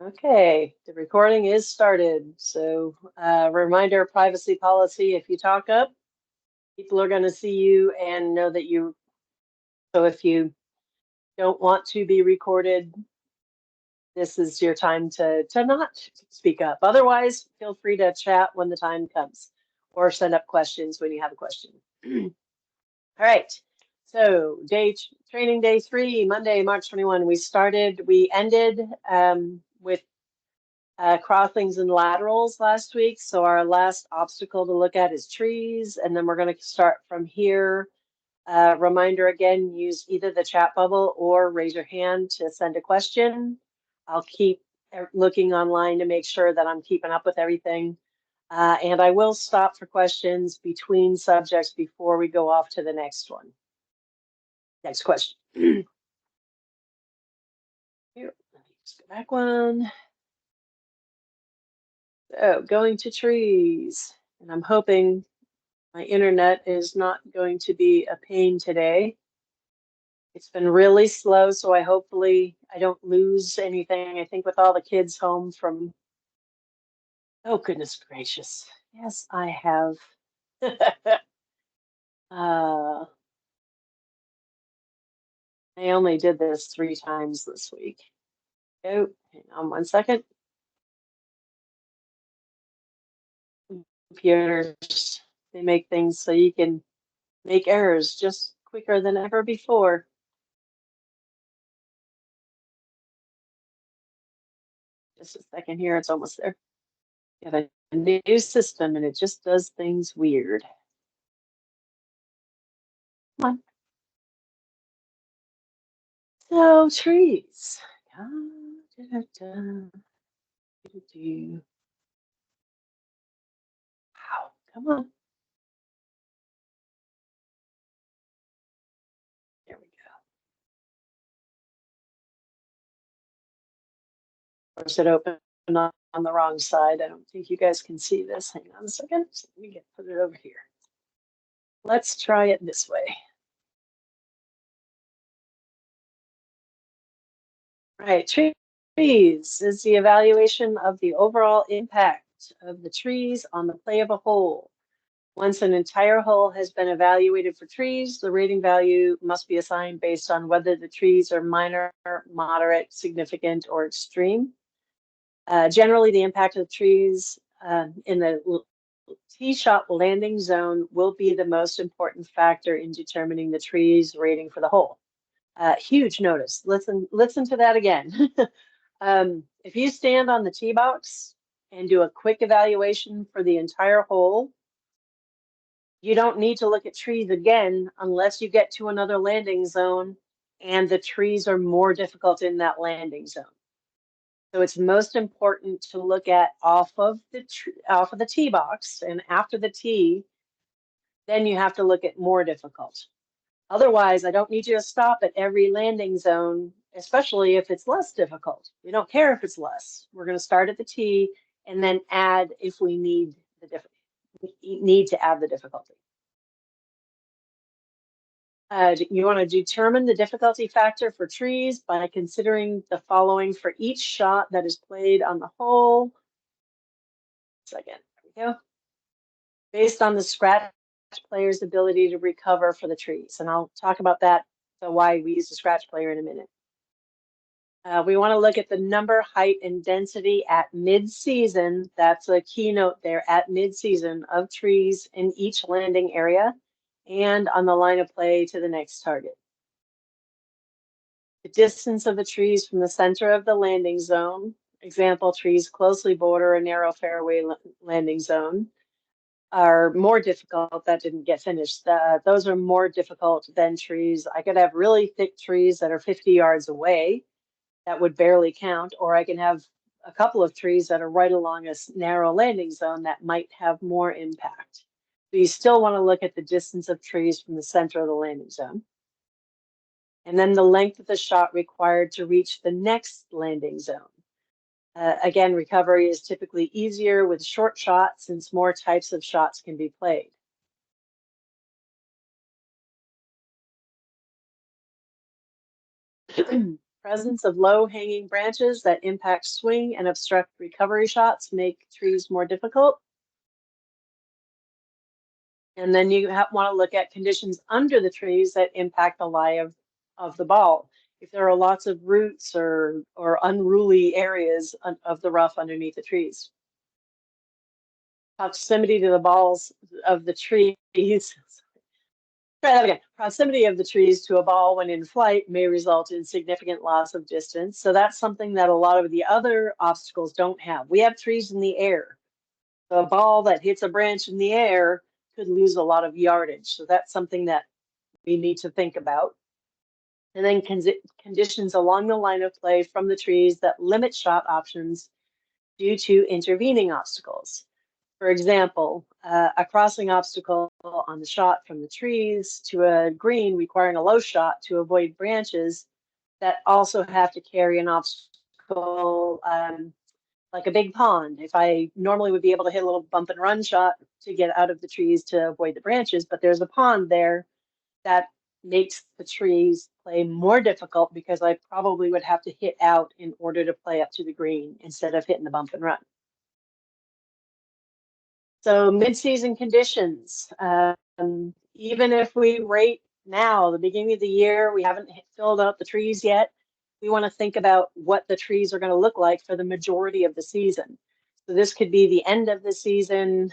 Okay, the recording is started. So reminder, privacy policy, if you talk up, people are going to see you and know that so if you don't want to be recorded, this is your time to not speak up. Otherwise, feel free to chat when the time comes or send up questions when you have a question. All right. So training day 3, Monday, March 21. We ended with crossings and laterals last week. So our last obstacle to look at is trees. And then we're going to start from here. Reminder again, use either the chat bubble or raise your hand to send a question. I'll keep looking online to make sure that I'm keeping up with everything. And I will stop for questions between subjects before we go off to the next one. Next question. Here, let me just go back one. So going to trees, and I'm hoping my internet is not going to be a pain today. It's been really slow, so I don't lose anything. I think with all the kids home from, oh goodness gracious. Yes, I have. I only did this 3 times this week. Oh, hang on one second. Computers, they make things so you can make errors just quicker than ever before. Just a second here, it's almost there. You have a new system and it just does things weird. Come on. So trees. Wow, come on. There we go. Or is it open on the wrong side? I don't think you guys can see this. Hang on a second. Let me put it over here. Let's try it this way. All right, trees is the evaluation of the overall impact of the trees on the play of a whole. Once an entire whole has been evaluated for trees, the rating value must be assigned based on whether the trees are minor, moderate, significant, or extreme. Generally, the impact of trees in the tee shot landing zone will be the most important factor in determining the tree's rating for the hole. Huge notice. Listen to that again. If you stand on the tee box and do a quick evaluation for the entire hole, you don't need to look at trees again unless you get to another landing zone and the trees are more difficult in that landing zone. So it's most important to look at off of the tee box, and after the tee, then you have to look at more difficult. Otherwise, I don't need you to stop at every landing zone, especially if it's less difficult. We don't care if it's less. We're going to start at the tee and then add if we need to add the difficulty. You want to determine the difficulty factor for trees by considering the following for each shot that is played on the hole. Second, there we go. Based on the scratch player's ability to recover for the trees. And I'll talk about that, so why we use the scratch player in a minute. We want to look at the number, height, and density at mid-season. That's a keynote there, at mid-season, of trees in each landing area and on the line of play to the next target. The distance of the trees from the center of the landing zone, example, trees closely border a narrow fairway landing zone, are more difficult. That didn't get finished. Those are more difficult than trees. I could have really thick trees that are 50 yards away. That would barely count, or I can have a couple of trees that are right along a narrow landing zone that might have more impact. So you still want to look at the distance of trees from the center of the landing zone. And then the length of the shot required to reach the next landing zone. Again, recovery is typically easier with short shots since more types of shots can be played. presence of low-hanging branches that impact swing and obstruct recovery shots make trees more difficult. And then you want to look at conditions under the trees that impact the lie of the ball. If there are lots of roots or unruly areas of the rough underneath the trees. Proximity to the balls of the trees. Try that again. Proximity of the trees to a ball when in flight may result in significant loss of distance. So that's something that a lot of the other obstacles don't have. We have trees in the air. So a ball that hits a branch in the air could lose a lot of yardage. So that's something that we need to think about. And then conditions along the line of play from the trees that limit shot options due to intervening obstacles. For example, a crossing obstacle on the shot from the trees to a green requiring a low shot to avoid branches that also have to carry an obstacle like a big pond. If I normally would be able to hit a little bump and run shot to get out of the trees to avoid the branches, but there's a pond there that makes the trees play more difficult because I probably would have to hit out in order to play up to the green instead of hitting the bump and run. So mid-season conditions, even if we rate now, the beginning of the year, we haven't filled out the trees yet. We want to think about what the trees are going to look like for the majority of the season. So this could be the end of the season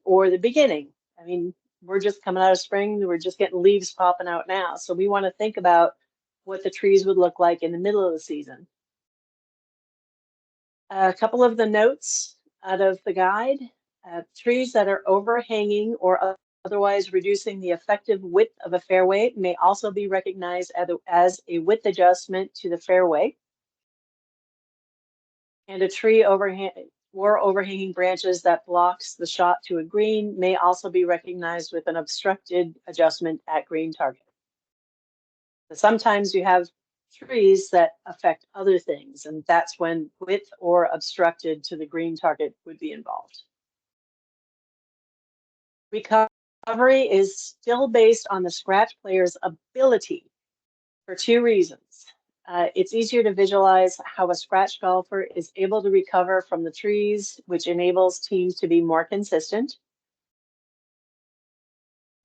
or the beginning. I mean, we're just coming out of spring. We're just getting leaves popping out now. So we want to think about what the trees would look like in the middle of the season. A couple of the notes out of the guide. Trees that are overhanging or otherwise reducing the effective width of a fairway may also be recognized as a width adjustment to the fairway. And a tree overhanging branches that blocks the shot to a green may also be recognized with an obstructed adjustment at green target. But sometimes you have trees that affect other things, and that's when width or obstructed to the green target would be involved. Recovery is still based on the scratch player's ability for two reasons. It's easier to visualize how a scratch golfer is able to recover from the trees, which enables teams to be more consistent.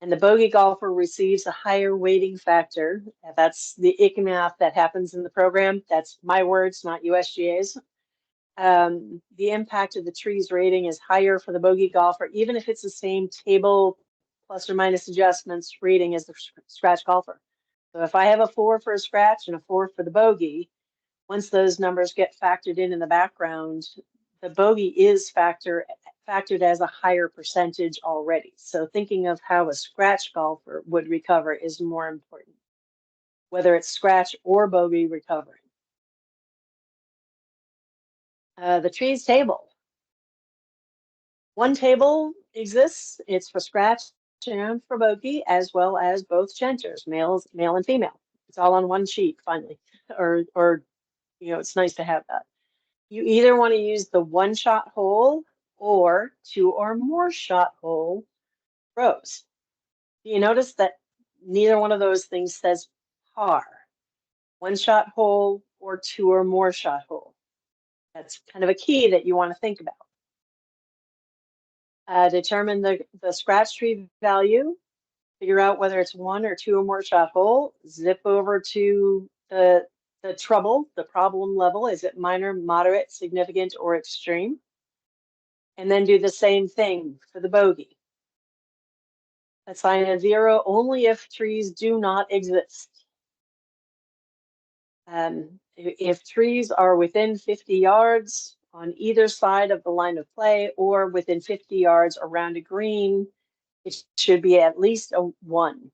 And the bogey golfer receives a higher weighting factor. That's the ICMAF that happens in the program. That's my words, not USGA's. The impact of the trees rating is higher for the bogey golfer, even if it's the same table plus or minus adjustments rating as the scratch golfer. So if I have a 4 for a scratch and a 4 for the bogey, once those numbers get factored in the background, the bogey is factored as a higher percentage already. So thinking of how a scratch golfer would recover is more important, whether it's scratch or bogey recovery. The trees table. One table exists. It's for scratch and for bogey, as well as both chenters, male and female. It's all on one sheet, finally, or it's nice to have that. You either want to use the one shot hole or 2 or more shot hole rows. You notice that neither one of those things says par. One shot hole or 2 or more shot hole. That's kind of a key that you want to think about. Determine the scratch tree value, figure out whether it's 1 or 2 or more shot hole, zip over to the trouble, the problem level. Is it minor, moderate, significant, or extreme? And then do the same thing for the bogey. Assign a 0 only if trees do not exist. If trees are within 50 yards on either side of the line of play or within 50 yards around a green, it should be at least a 1.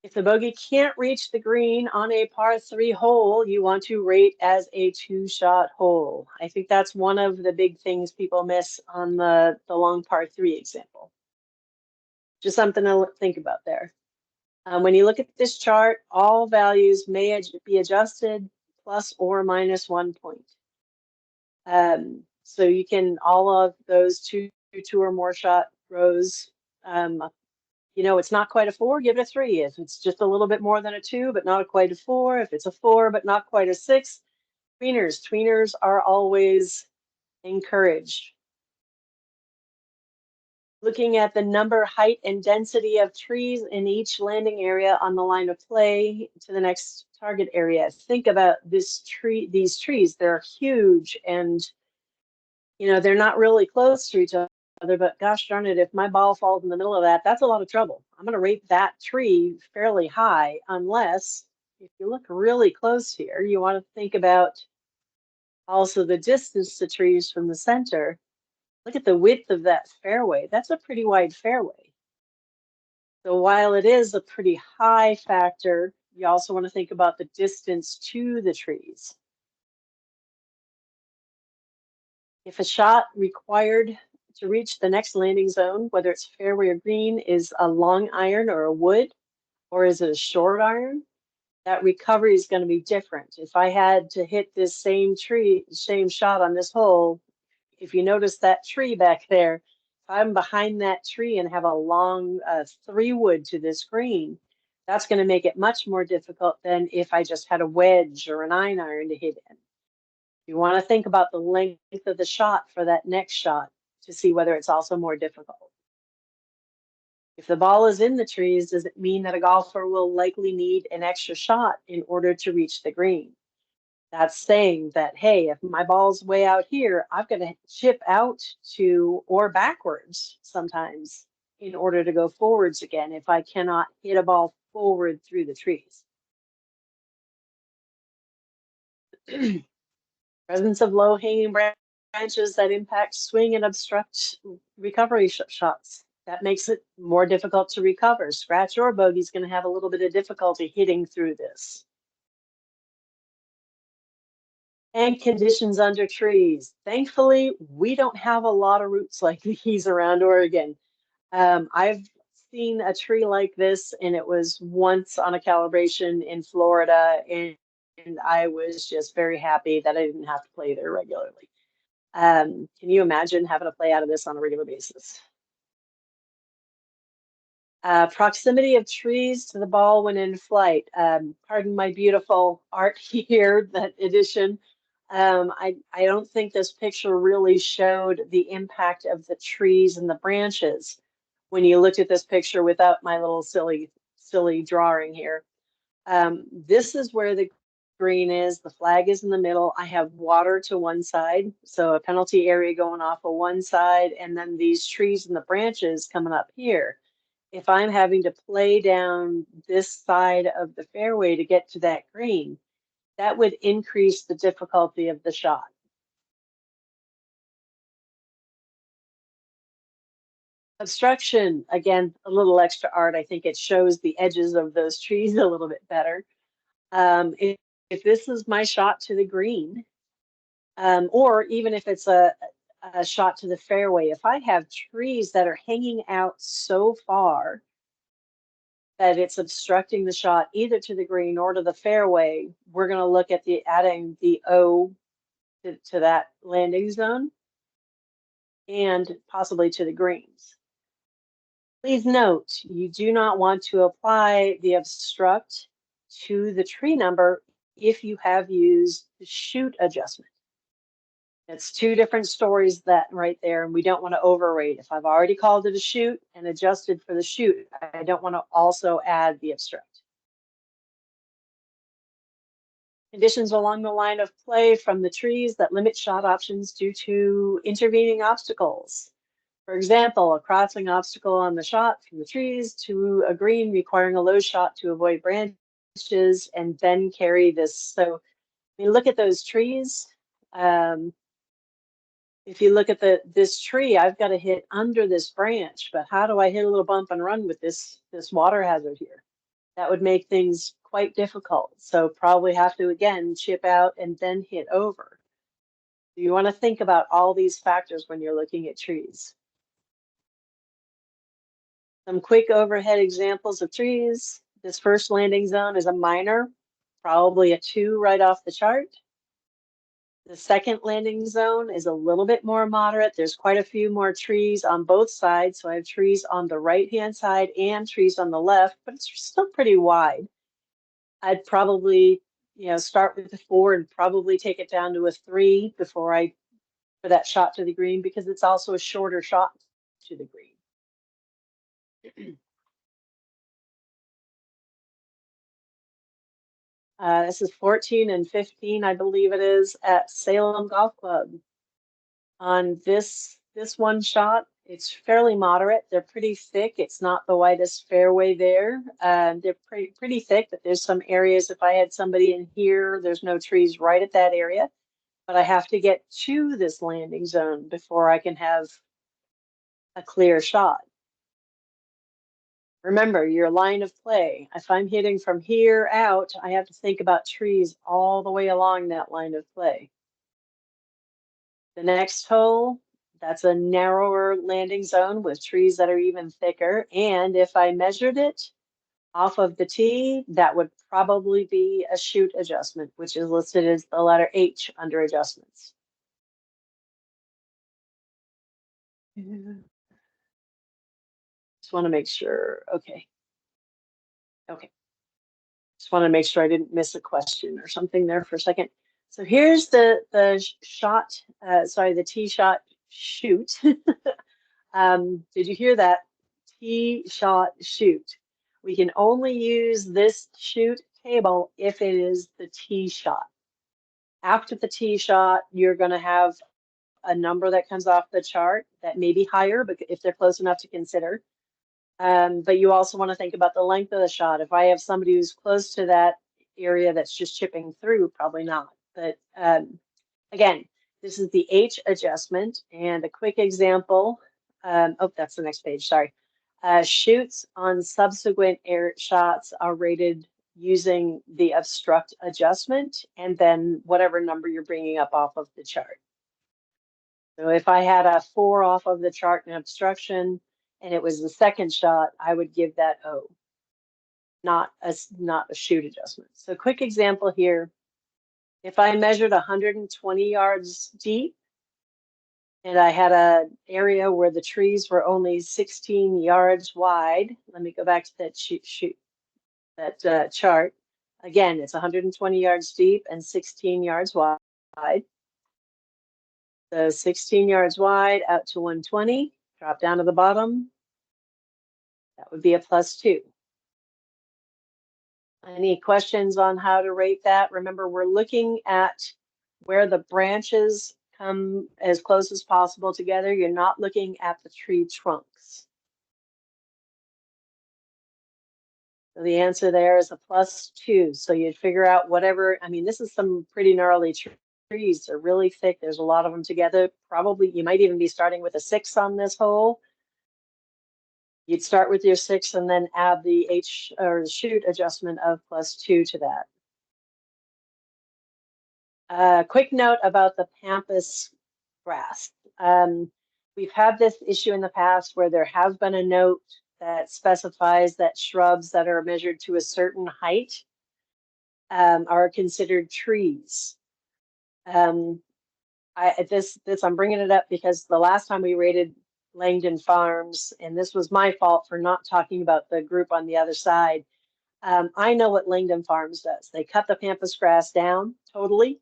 If the bogey can't reach the green on a par 3 hole, you want to rate as a 2-shot hole. I think that's one of the big things people miss on the long par 3 example. Just something to think about there. When you look at this chart, all values may be adjusted plus or minus 1 point. So you can, all of those two or more shot rows, you know, it's not quite a 4, give it a 3. If it's just a little bit more than a 2, but not quite a 4, if it's a 4, but not quite a 6, tweeners are always encouraged. Looking at the number, height, and density of trees in each landing area on the line of play to the next target area. Think about these trees, they're huge and you know, they're not really close to each other, but gosh darn it, if my ball falls in the middle of that, that's a lot of trouble. I'm going to rate that tree fairly high, unless if you look really close here, you want to think about also the distance to trees from the center. Look at the width of that fairway. That's a pretty wide fairway. So while it is a pretty high factor, you also want to think about the distance to the trees. If a shot required to reach the next landing zone, whether it's fairway or green, is a long iron or a wood, or is it a short iron, that recovery is going to be different. If I had to hit this same shot on this hole, if you notice that tree back there, if I'm behind that tree and have a long 3-wood to this green, that's going to make it much more difficult than if I just had a wedge or an 9-iron to hit in. You want to think about the length of the shot for that next shot to see whether it's also more difficult. If the ball is in the trees, does it mean that a golfer will likely need an extra shot in order to reach the green? That's saying that, hey, if my ball's way out here, I've got to chip out to or backwards sometimes in order to go forwards again if I cannot hit a ball forward through the trees. Presence of low-hanging branches that impact swing and obstruct recovery shots. That makes it more difficult to recover. Scratch or bogey is going to have a little bit of difficulty hitting through this. And conditions under trees. Thankfully, we don't have a lot of roots like these around Oregon. I've seen a tree like this, and it was once on a calibration in Florida, and I was just very happy that I didn't have to play there regularly. Can you imagine having to play out of this on a regular basis? Proximity of trees to the ball when in flight. Pardon my beautiful art here, that edition. I don't think this picture really showed the impact of the trees and the branches when you looked at this picture without my little silly drawing here. This is where the green is. The flag is in the middle. I have water to one side, so a penalty area going off of one side, and then these trees and the branches coming up here. If I'm having to play down this side of the fairway to get to that green, that would increase the difficulty of the shot. Obstruction, again, a little extra art. I think it shows the edges of those trees a little bit better. If this is my shot to the green, or even if it's a shot to the fairway, if I have trees that are hanging out so far that it's obstructing the shot either to the green or to the fairway, we're going to look at adding the O to that landing zone and possibly to the greens. Please note, you do not want to apply the obstruct to the tree number if you have used the shoot adjustment. It's two different stories that right there, and we don't want to overrate. If I've already called it a shoot and adjusted for the shoot, I don't want to also add the obstruct. Conditions along the line of play from the trees that limit shot options due to intervening obstacles. For example, a crossing obstacle on the shot from the trees to a green requiring a low shot to avoid branches and then carry this. So when you look at those trees, if you look at this tree, I've got to hit under this branch, but how do I hit a little bump and run with this water hazard here? That would make things quite difficult. So probably have to, again, chip out and then hit over. You want to think about all these factors when you're looking at trees. Some quick overhead examples of trees. This first landing zone is a minor, probably a 2 right off the chart. The second landing zone is a little bit more moderate. There's quite a few more trees on both sides. So I have trees on the right-hand side and trees on the left, but it's still pretty wide. I'd probably, start with a 4 and probably take it down to a 3 before for that shot to the green, because it's also a shorter shot to the green. This is 14 and 15, I believe it is, at Salem Golf Club. On this one shot, it's fairly moderate. They're pretty thick. It's not the widest fairway there. They're pretty thick, but there's some areas, if I had somebody in here, there's no trees right at that area, but I have to get to this landing zone before I can have a clear shot. Remember your line of play. If I'm hitting from here out, I have to think about trees all the way along that line of play. The next hole, that's a narrower landing zone with trees that are even thicker. And if I measured it off of the tee, that would probably be a shoot adjustment, which is listed as the letter H under adjustments. Just want to make sure. Okay. Just want to make sure I didn't miss a question or something there for a second. So here's the shot, the tee shot shoot. Did you hear that? Tee shot shoot. We can only use this shoot table if it is the tee shot. After the tee shot, you're going to have a number that comes off the chart that may be higher, but if they're close enough to consider. But you also want to think about the length of the shot. If I have somebody who's close to that area that's just chipping through, probably not. But again, this is the H adjustment, and a quick example. Oh, that's the next page, sorry. Shoots on subsequent air shots are rated using the obstruct adjustment and then whatever number you're bringing up off of the chart. So if I had a 4 off of the chart in obstruction and it was the second shot, I would give that O, not a shoot adjustment. So quick example here. If I measured 120 yards deep and I had an area where the trees were only 16 yards wide, let me go back to that chart. Again, it's 120 yards deep and 16 yards wide. So 16 yards wide out to 120, drop down to the bottom. That would be a +2. Any questions on how to rate that? Remember, we're looking at where the branches come as close as possible together. You're not looking at the tree trunks. So the answer there is a +2. So you'd figure out whatever, I mean, this is some pretty gnarly trees. They're really thick. There's a lot of them together. Probably you might even be starting with a 6 on this hole. You'd start with your 6 and then add the H or the shoot adjustment of +2 to that. Quick note about the pampas grass. We've had this issue in the past where there has been a note that specifies that shrubs that are measured to a certain height are considered trees. I'm bringing it up because the last time we rated Langdon Farms, and this was my fault for not talking about the group on the other side. I know what Langdon Farms does. They cut the pampas grass down totally,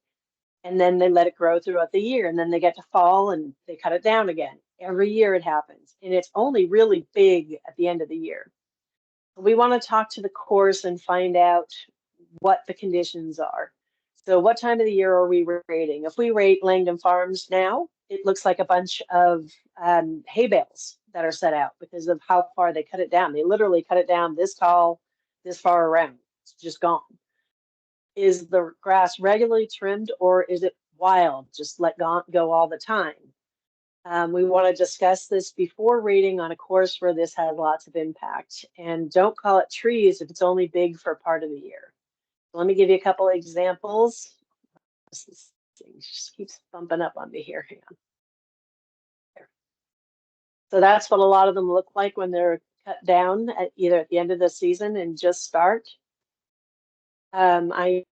and then they let it grow throughout the year, and then they get to fall and they cut it down again. Every year it happens, and it's only really big at the end of the year. We want to talk to the course and find out what the conditions are. So what time of the year are we rating? If we rate Langdon Farms now, it looks like a bunch of hay bales that are set out because of how far they cut it down. They literally cut it down this tall, this far around. It's just gone. Is the grass regularly trimmed or is it wild, just let go all the time? We want to discuss this before rating on a course where this has lots of impact. And don't call it trees if it's only big for part of the year. So let me give you a couple of examples. This thing just keeps bumping up on me here. Hang on. There. So that's what a lot of them look like when they're cut down either at the end of the season and just start. I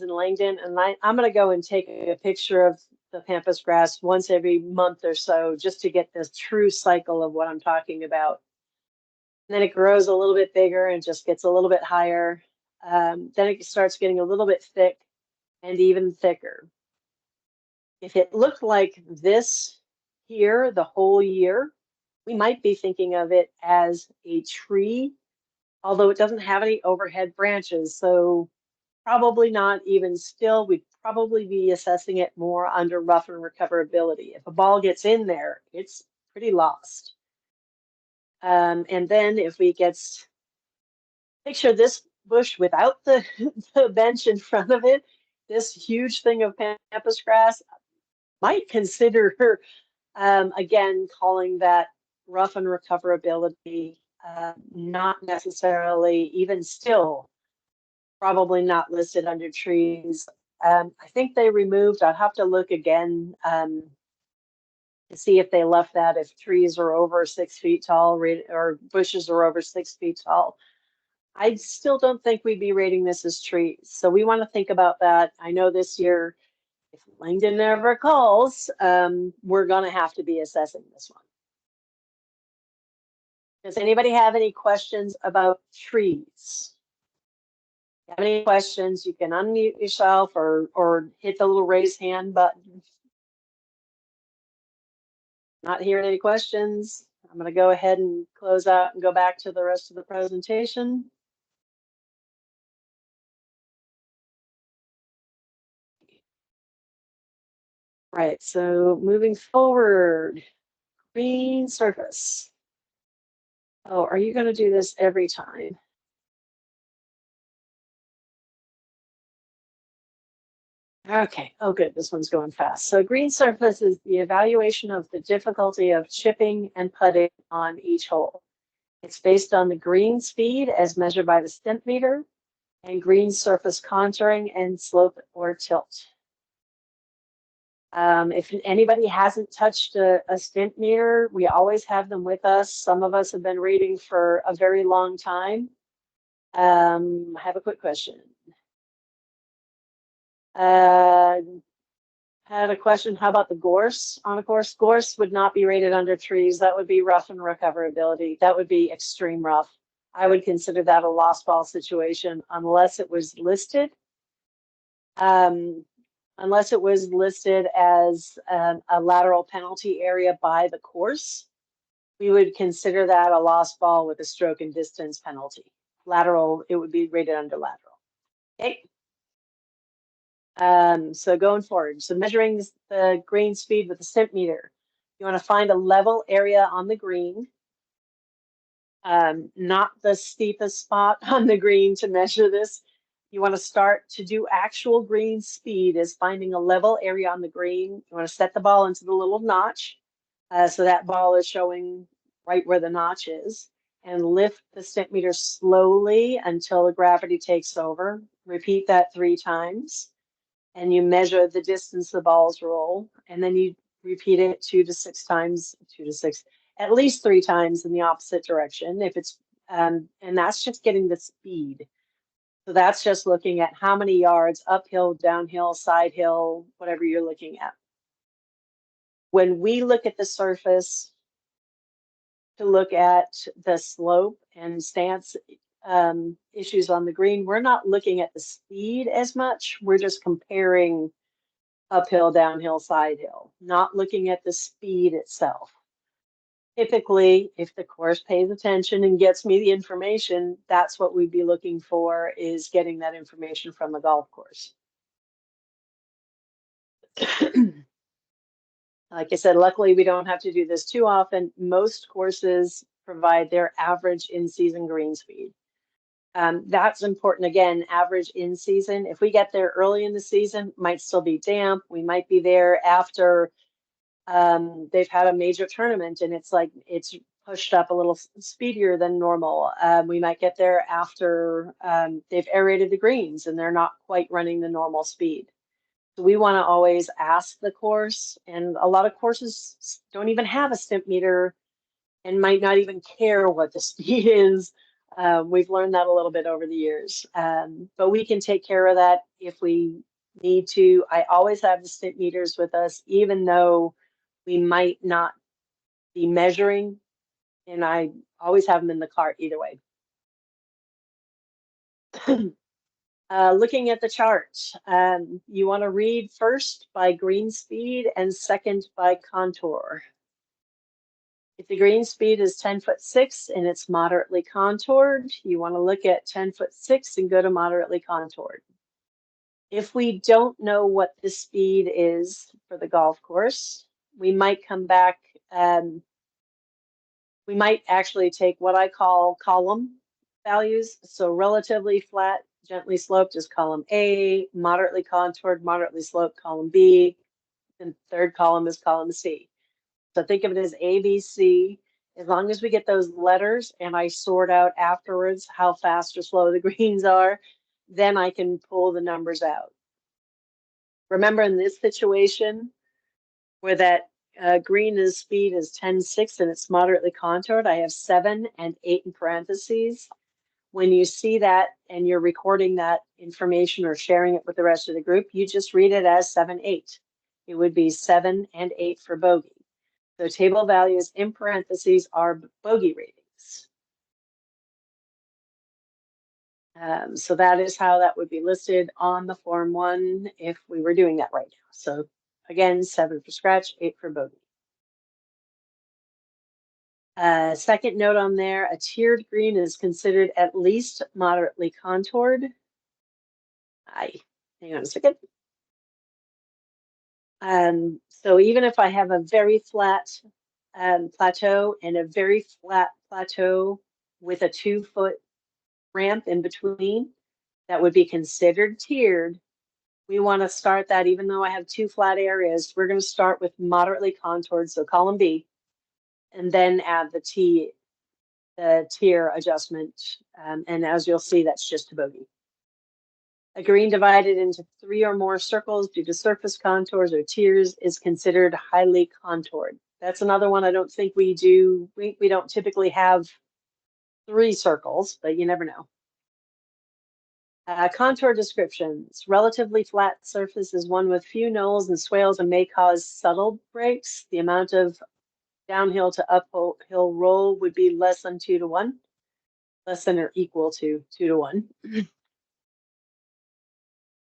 in Langdon, and I'm going to go and take a picture of the pampas grass once every month or so just to get this true cycle of what I'm talking about. And then it grows a little bit bigger and just gets a little bit higher. Then it starts getting a little bit thick and even thicker. If it looked like this here the whole year, we might be thinking of it as a tree, although it doesn't have any overhead branches. So probably not even still, we'd probably be assessing it more under rough and recoverability. If a ball gets in there, it's pretty lost. And then if we picture this bush without the, the bench in front of it, this huge thing of pampas grass, might consider, again, calling that rough and recoverability, not necessarily, even still, probably not listed under trees. I think they removed, I'll have to look again to see if they left that if trees are over 6 feet tall or bushes are over 6 feet tall. I still don't think we'd be rating this as trees. So we want to think about that. I know this year, if Langdon ever calls, we're going to have to be assessing this one. Does anybody have any questions about trees? If you have any questions, you can unmute yourself or hit the little raise hand button. Not hearing any questions. I'm going to go ahead and close out and go back to the rest of the presentation. Right, so moving forward, green surface. Oh, are you going to do this every time? Okay, oh good, this one's going fast. So green surface is the evaluation of the difficulty of chipping and putting on each hole. It's based on the green speed as measured by the Stimpmeter and green surface contouring and slope or tilt. If anybody hasn't touched a Stimpmeter, we always have them with us. Some of us have been reading for a very long time. I have a quick question. Had a question, how about the gorse on a course? Gorse would not be rated under trees. That would be rough and recoverability. That would be extreme rough. I would consider that a lost ball situation unless it was listed. Unless it was listed as a lateral penalty area by the course, we would consider that a lost ball with a stroke and distance penalty. Lateral, it would be rated under lateral. Okay. So going forward, so measuring the green speed with the Stimpmeter, you want to find a level area on the green, not the steepest spot on the green to measure this. You want to start to do actual green speed is finding a level area on the green. You want to set the ball into the little notch. So that ball is showing right where the notch is, and lift the Stimpmeter slowly until the gravity takes over. Repeat that 3 times. And you measure the distance the balls roll, and then you repeat it 2 to 6 times, at least 3 times in the opposite direction. If it's, and that's just getting the speed. So that's just looking at how many yards uphill, downhill, side hill, whatever you're looking at. When we look at the surface to look at the slope and stance issues on the green, we're not looking at the speed as much. We're just comparing uphill, downhill, side hill, not looking at the speed itself. Typically, if the course pays attention and gets me the information, that's what we'd be looking for, is getting that information from the golf course. Like I said, luckily we don't have to do this too often. Most courses provide their average in-season green speed. That's important. Again, average in season. If we get there early in the season, might still be damp. We might be there after they've had a major tournament and it's like it's pushed up a little speedier than normal. We might get there after they've aerated the greens and they're not quite running the normal speed. So we want to always ask the course, and a lot of courses don't even have a Stimpmeter and might not even care what the speed is. We've learned that a little bit over the years, but we can take care of that if we need to. I always have the stent meters with us, even though we might not be measuring, and I always have them in the cart either way. Looking at the chart, you want to read first by green speed and second by contour. If the green speed is 10'6" and it's moderately contoured, you want to look at 10'6" and go to moderately contoured. If we don't know what the speed is for the golf course, we might come back and we might actually take what I call column values. So relatively flat, gently sloped is column A, moderately contoured, moderately sloped, column B, and third column is column C. So think of it as A, B, C. As long as we get those letters and I sort out afterwards how fast or slow the greens are, then I can pull the numbers out. Remember, in this situation where that green is speed is 10'6" and it's moderately contoured, I have 7 and 8 in parentheses. When you see that and you're recording that information or sharing it with the rest of the group, you just read it as 7, 8. It would be 7 and 8 for bogey. So table values in parentheses are bogey ratings. So that is how that would be listed on the Form 1 if we were doing that right now. So again, 7 for scratch, 8 for bogey. Second note on there, a tiered green is considered at least moderately contoured. Hang on a second. So even if I have a very flat plateau and a very flat plateau with a 2-foot ramp in between, that would be considered tiered. We want to start that, even though I have 2 flat areas, we're going to start with moderately contoured, so column B, and then add the tier adjustment. And as you'll see, that's just a bogey. A green divided into 3 or more circles due to surface contours or tiers is considered highly contoured. That's another one I don't think we do. We don't typically have 3 circles, but you never know. Contour descriptions. Relatively flat surface is one with few knolls and swales and may cause subtle breaks. The amount of downhill to uphill roll would be less than 2 to 1, less than or equal to 2 to 1.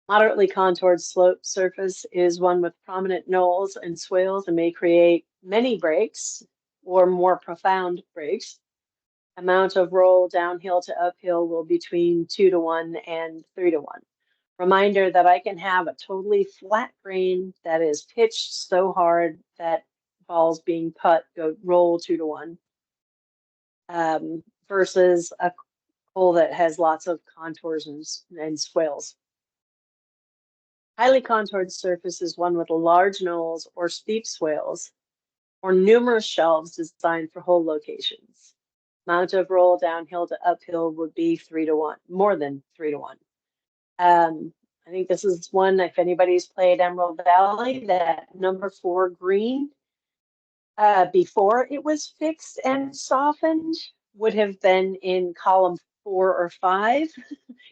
Moderately contoured slope surface is one with prominent knolls and swales and may create many breaks or more profound breaks. Amount of roll downhill to uphill will be between 2 to 1 and 3 to 1. Reminder that I can have a totally flat green that is pitched so hard that balls being put go roll 2 to 1, versus a hole that has lots of contours and swales. Highly contoured surface is one with large knolls or steep swales or numerous shelves designed for hole locations. Amount of roll downhill to uphill would be 3 to 1, more than 3 to 1. I think this is one, if anybody's played Emerald Valley, that number 4 green, before it was fixed and softened, would have been in column 4 or 5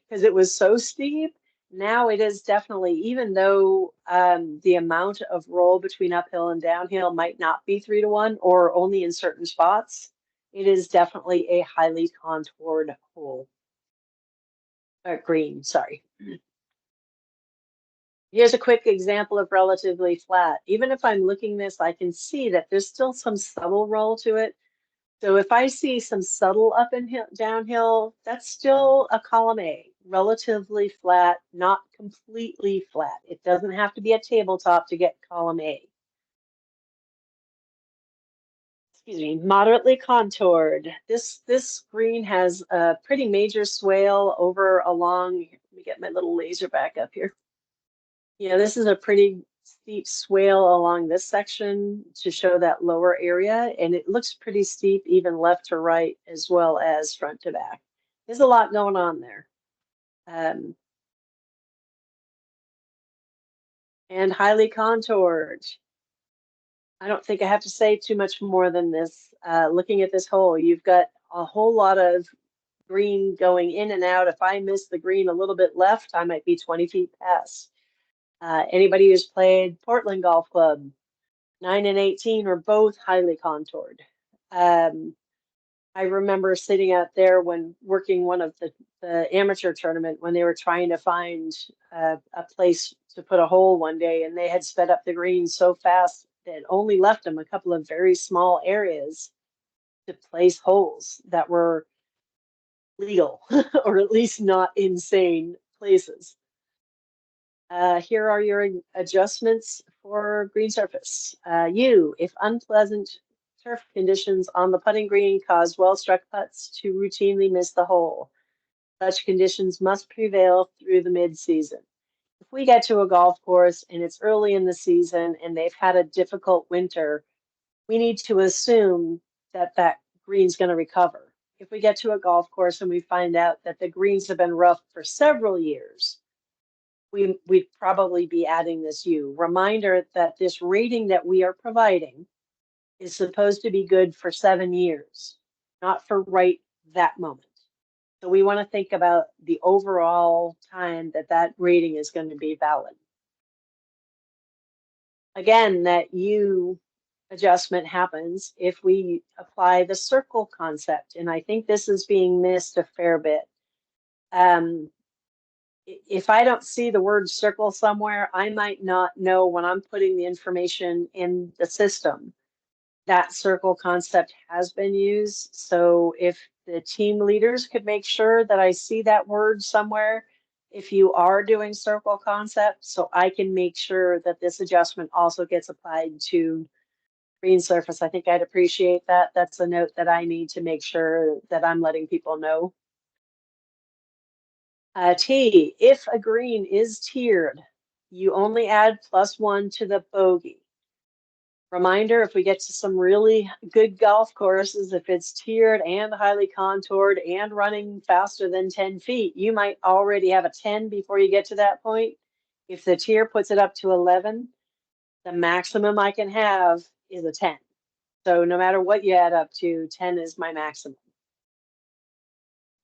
because it was so steep. Now it is definitely, even though the amount of roll between uphill and downhill might not be 3 to 1 or only in certain spots, it is definitely a highly contoured hole. Green, sorry. Here's a quick example of relatively flat. Even if I'm looking this, I can see that there's still some subtle roll to it. So if I see some subtle up and downhill, that's still a column A, relatively flat, not completely flat. It doesn't have to be a tabletop to get column A. Excuse me, moderately contoured. This green has a pretty major swale over along, let me get my little laser back up here. Yeah, this is a pretty steep swale along this section to show that lower area, and it looks pretty steep even left to right as well as front to back. There's a lot going on there. And highly contoured. I don't think I have to say too much more than this. Looking at this hole, you've got a whole lot of green going in and out. If I miss the green a little bit left, I might be 20 feet past. Anybody who's played Portland Golf Club, 9 and 18 are both highly contoured. I remember sitting out there when working one of the amateur tournament when they were trying to find a place to put a hole one day, and they had sped up the green so fast that only left them a couple of very small areas to place holes that were legal or at least not insane places. Here are your adjustments for green surface. If unpleasant turf conditions on the putting green cause well-struck putts to routinely miss the hole, such conditions must prevail through the mid-season. If we get to a golf course and it's early in the season and they've had a difficult winter, we need to assume that that green's going to recover. If we get to a golf course and we find out that the greens have been rough for several years, we'd probably be adding this U. Reminder that this rating that we are providing is supposed to be good for 7 years, not for right that moment. So we want to think about the overall time that that rating is going to be valid. Again, that U adjustment happens if we apply the circle concept, and I think this is being missed a fair bit. If I don't see the word circle somewhere, I might not know when I'm putting the information in the system that circle concept has been used. So if the team leaders could make sure that I see that word somewhere, if you are doing circle concept, so I can make sure that this adjustment also gets applied to green surface, I think I'd appreciate that. That's a note that I need to make sure that I'm letting people know. T, if a green is tiered, you only add +1 to the bogey. Reminder, if we get to some really good golf courses, if it's tiered and highly contoured and running faster than 10 feet, you might already have a 10 before you get to that point. If the tier puts it up to 11, the maximum I can have is a 10. So no matter what you add up to, 10 is my maximum.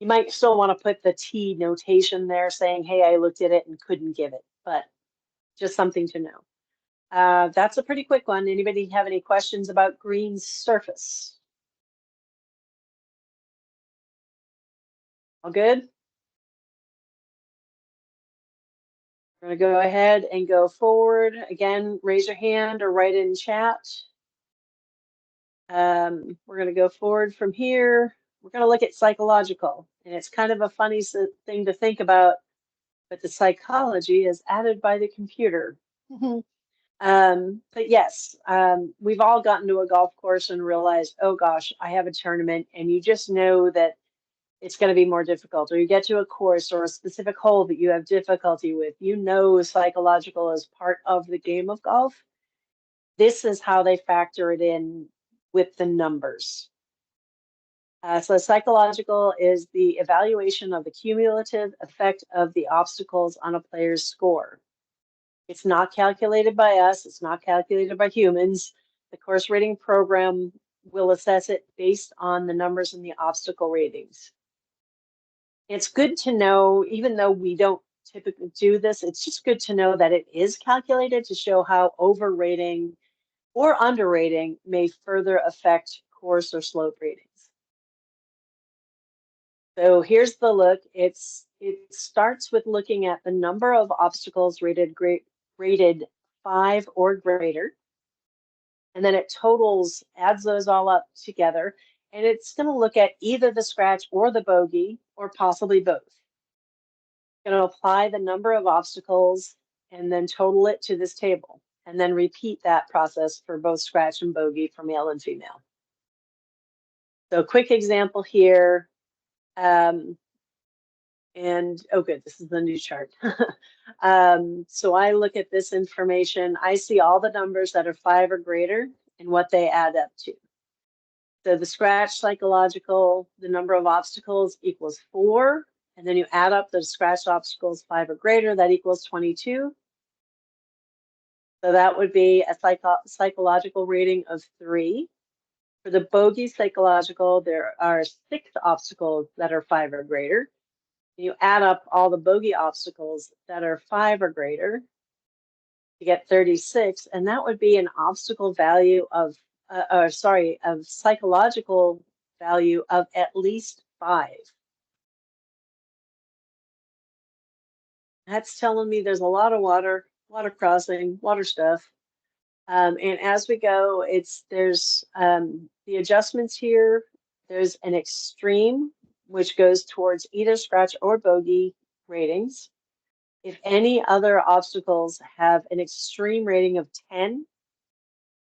You might still want to put the T notation there saying, hey, I looked at it and couldn't give it, but just something to know. That's a pretty quick one. Anybody have any questions about green surface? All good? We're going to go ahead and go forward. Again, raise your hand or write in chat. We're going to go forward from here. We're going to look at psychological. And it's kind of a funny thing to think about, but the psychology is added by the computer. But yes, we've all gotten to a golf course and realized, oh gosh, I have a tournament, and you just know that it's going to be more difficult, or you get to a course or a specific hole that you have difficulty with. You know, psychological is part of the game of golf. This is how they factor it in with the numbers. So psychological is the evaluation of the cumulative effect of the obstacles on a player's score. It's not calculated by us. It's not calculated by humans. The course rating program will assess it based on the numbers in the obstacle ratings. It's good to know, even though we don't typically do this, it's just good to know that it is calculated to show how overrating or underrating may further affect course or slope ratings. So here's the look. It starts with looking at the number of obstacles rated 5 or greater. And then it totals, adds those all up together. And it's going to look at either the scratch or the bogey, or possibly both. It's going to apply the number of obstacles and then total it to this table. And then repeat that process for both scratch and bogey for male and female. So quick example here. And oh good, this is the new chart. So I look at this information, I see all the numbers that are 5 or greater and what they add up to. So the scratch psychological, the number of obstacles equals 4, and then you add up the scratch obstacles 5 or greater, that equals 22. So that would be a psychological rating of 3. For the bogey psychological, there are 6 obstacles that are 5 or greater. You add up all the bogey obstacles that are 5 or greater to get 36, and that would be an obstacle value of, of psychological value of at least 5. That's telling me there's a lot of water crossing, water stuff. And as we go, there's the adjustments here. There's an extreme, which goes towards either scratch or bogey ratings. If any other obstacles have an extreme rating of 10,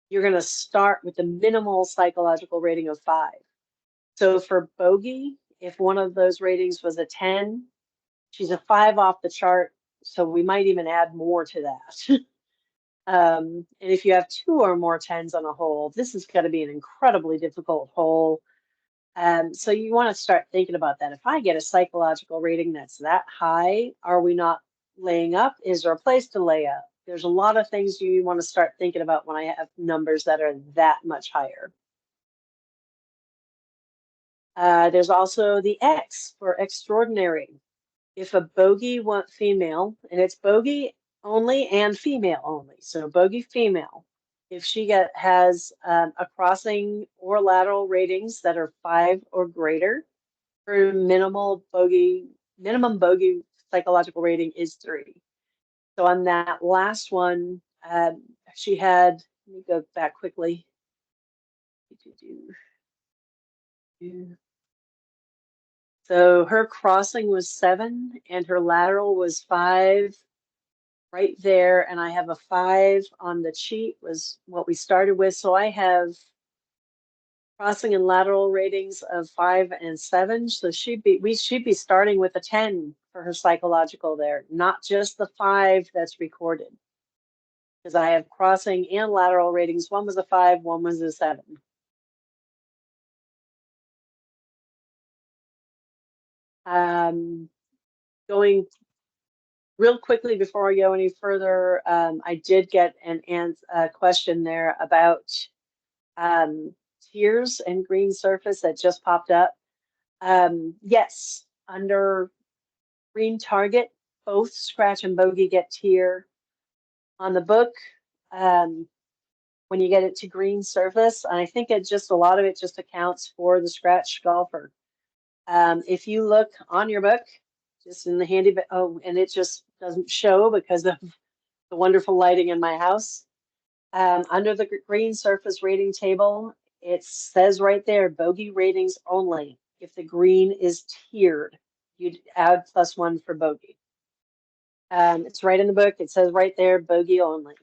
you're going to start with the minimal psychological rating of 5. So for bogey, if one of those ratings was a 10, she's a 5 off the chart. So we might even add more to that. And if you have 2 or more 10s on a hole, this is going to be an incredibly difficult hole. So you want to start thinking about that. If I get a psychological rating that's that high, are we not laying up? Is there a place to lay up? There's a lot of things you want to start thinking about when I have numbers that are that much higher. There's also the X for extraordinary. If a bogey female, and it's bogey only and female only, so bogey female, if she has a crossing or lateral ratings that are 5 or greater, her minimum bogey psychological rating is 3. So on that last one, she had, let me go back quickly. So her crossing was 7 and her lateral was 5 right there. And I have a 5 on the cheat was what we started with. So I have crossing and lateral ratings of 5 and 7. So we should be starting with a 10 for her psychological there, not just the 5 that's recorded. Because I have crossing and lateral ratings. One was a 5, one was a 7. Going real quickly before I go any further, I did get a question there about tiers and green surface that just popped up. Yes, under green target, both scratch and bogey get tier. On the book, when you get it to green surface, and I think a lot of it just accounts for the scratch golfer. If you look on your book, just in the handy, and it just doesn't show because of the wonderful lighting in my house. Under the green surface rating table, it says right there, bogey ratings only. If the green is tiered, you'd add +1 for bogey. It's right in the book. It says right there, bogey only.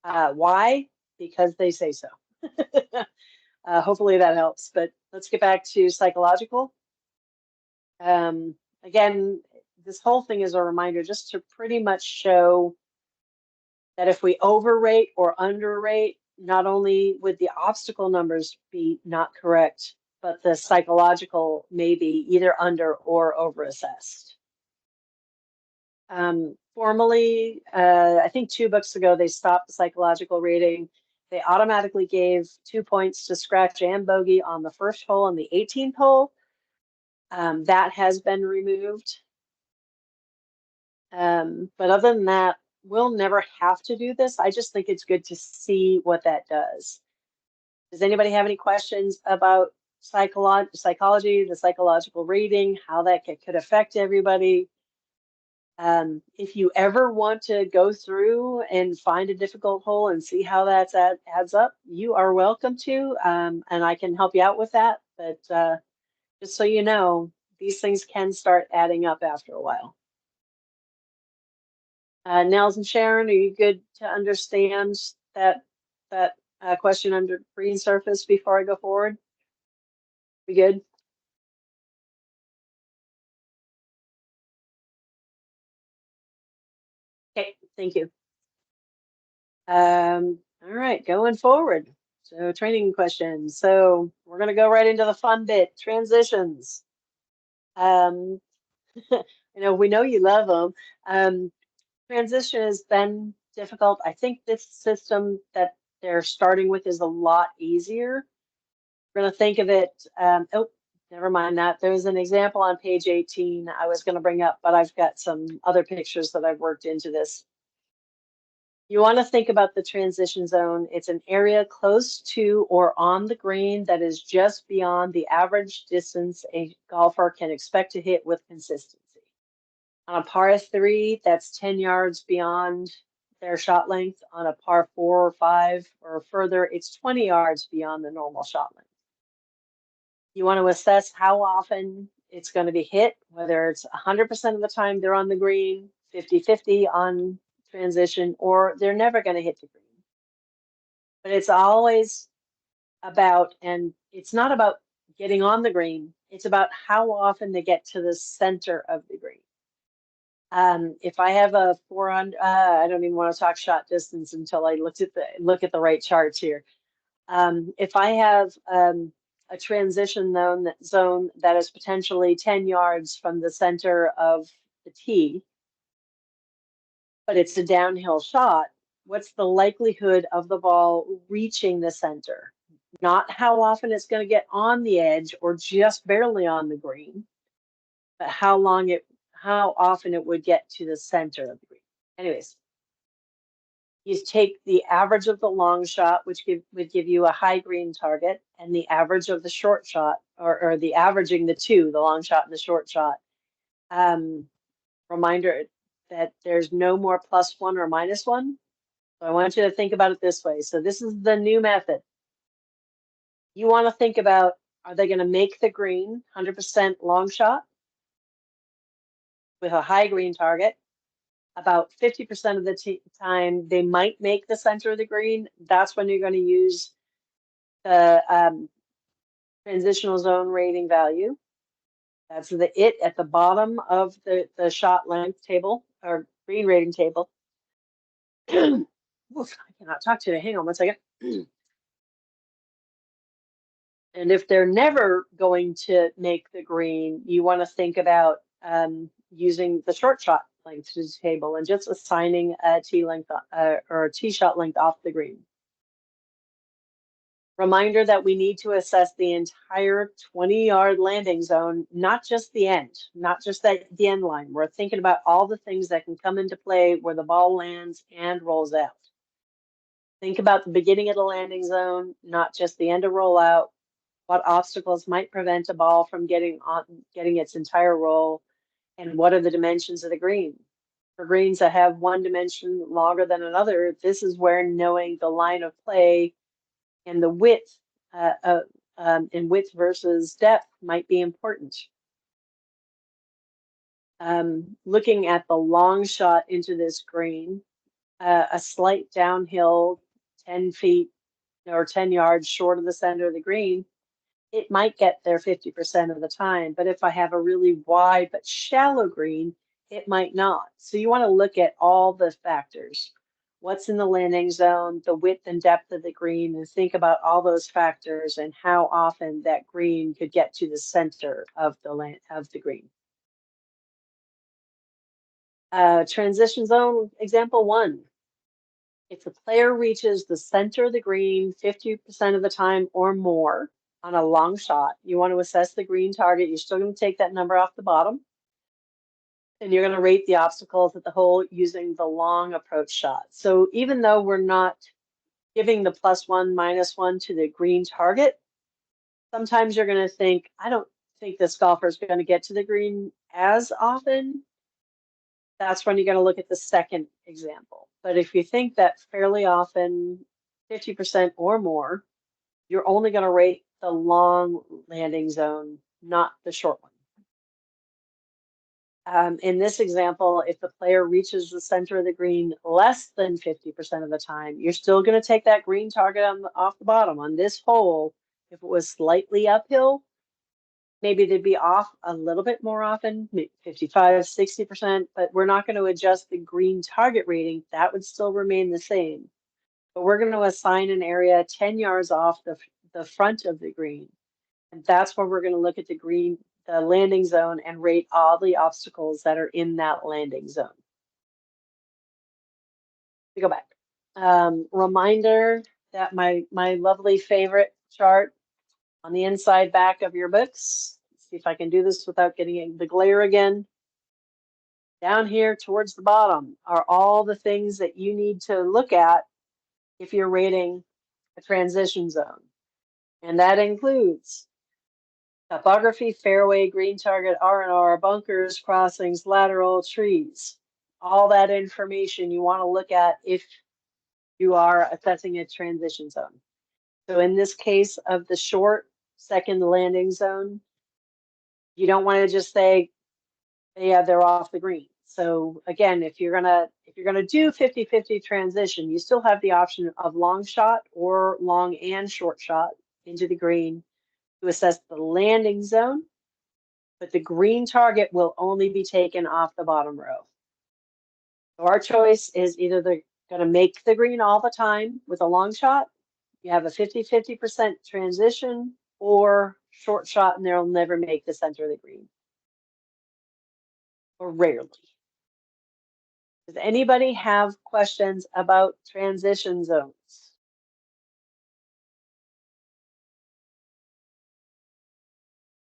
Why? Because they say so. Hopefully that helps. But let's get back to psychological. Again, this whole thing is a reminder just to pretty much show that if we overrate or underrate, not only would the obstacle numbers be not correct, but the psychological may be either under or overassessed. Formally, I think 2 books ago, they stopped the psychological rating. They automatically gave 2 points to scratch and bogey on the first hole and the 18th hole. That has been removed. But other than that, we'll never have to do this. I just think it's good to see what that does. Does anybody have any questions about psychology, the psychological rating, how that could affect everybody? If you ever want to go through and find a difficult hole and see how that adds up, you are welcome to, and I can help you out with that. But just so you know, these things can start adding up after a while. Nels and Sharon, are you good to understand that question under green surface before I go forward? We good? Okay, thank you. All right, going forward. So training questions. So we're going to go right into the fun bit, transitions. You know, we know you love them. Transition has been difficult. I think this system that they're starting with is a lot easier. We're going to think of it, oh, never mind that. There's an example on page 18 I was going to bring up, but I've got some other pictures that I've worked into this. You want to think about the transition zone. It's an area close to or on the green that is just beyond the average distance a golfer can expect to hit with consistency. On a par 3, that's 10 yards beyond their shot length. On a par 4 or 5 or further, it's 20 yards beyond the normal shot length. You want to assess how often it's going to be hit, whether it's 100% of the time they're on the green, 50-50 on transition, or they're never going to hit the green. But it's always about, and it's not about getting on the green, it's about how often they get to the center of the green. If I have a 400, I don't even want to talk shot distance until I look at the right charts here. If I have a transition zone that is potentially 10 yards from the center of the tee, but it's a downhill shot, what's the likelihood of the ball reaching the center? Not how often it's going to get on the edge or just barely on the green, but how often it would get to the center of the green. Anyways, you take the average of the long shot, which would give you a high green target, and the average of the short shot, or the averaging the two, the long shot and the short shot. Reminder that there's no more +1 or -1. So I want you to think about it this way. So this is the new method. You want to think about, are they going to make the green 100% long shot with a high green target? About 50% of the time, they might make the center of the green. That's when you're going to use the transitional zone rating value. That's the it at the bottom of the shot length table or green rating table. Oof, I cannot talk today. Hang on one second. And if they're never going to make the green, you want to think about using the short shot length to the table and just assigning a tee length or a tee shot length off the green. Reminder that we need to assess the entire 20-yard landing zone, not just the end, not just the end line. We're thinking about all the things that can come into play where the ball lands and rolls out. Think about the beginning of the landing zone, not just the end of rollout. What obstacles might prevent a ball from getting its entire roll, and what are the dimensions of the green? For greens that have one dimension longer than another, this is where knowing the line of play and the width in width versus depth might be important. Looking at the long shot into this green, a slight downhill 10 feet or 10 yards short of the center of the green, it might get there 50% of the time. But if I have a really wide but shallow green, it might not. So you want to look at all the factors. What's in the landing zone, the width and depth of the green, and think about all those factors and how often that green could get to the center of the green. Transition zone, example 1. If the player reaches the center of the green 50% of the time or more on a long shot, you want to assess the green target. You're still going to take that number off the bottom. And you're going to rate the obstacles at the hole using the long approach shot. So even though we're not giving the +1, -1 to the green target, sometimes you're going to think, I don't think this golfer is going to get to the green as often. That's when you're going to look at the second example. But if you think that fairly often, 50% or more, you're only going to rate the long landing zone, not the short one. In this example, if the player reaches the center of the green less than 50% of the time, you're still going to take that green target off the bottom. On this hole, if it was slightly uphill, maybe they'd be off a little bit more often, maybe 55, 60%, but we're not going to adjust the green target rating. That would still remain the same. But we're going to assign an area 10 yards off the front of the green. And that's where we're going to look at the landing zone and rate all the obstacles that are in that landing zone. We go back. Reminder that my lovely favorite chart On the inside back of your books, see if I can do this without getting the glare again. Down here towards the bottom are all the things that you need to look at if you're rating a transition zone. And that includes topography, fairway, green target, R&R, bunkers, crossings, lateral, trees. All that information you want to look at if you are assessing a transition zone. So in this case of the short second landing zone, you don't want to just say, yeah, they're off the green. So again, if you're gonna do 50-50 transition, you still have the option of long shot or long and short shot into the green to assess the landing zone, but the green target will only be taken off the bottom row. So our choice is either they're going to make the green all the time with a long shot, you have a 50-50% transition, or short shot and they'll never make the center of the green. Or rarely. Does anybody have questions about transition zones?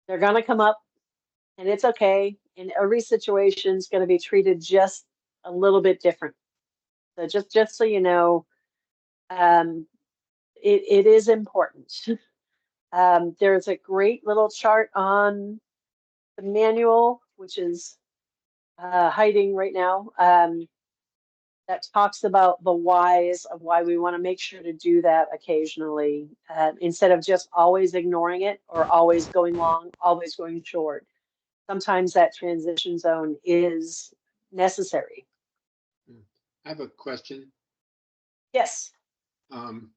They're going to come up, and it's okay. And every situation is going to be treated just a little bit different. So just so you know, it is important. There's a great little chart on the manual, which is hiding right now, that talks about the whys of why we want to make sure to do that occasionally, instead of just always ignoring it or always going long, always going short. Sometimes that transition zone is necessary. I have a question. Yes. In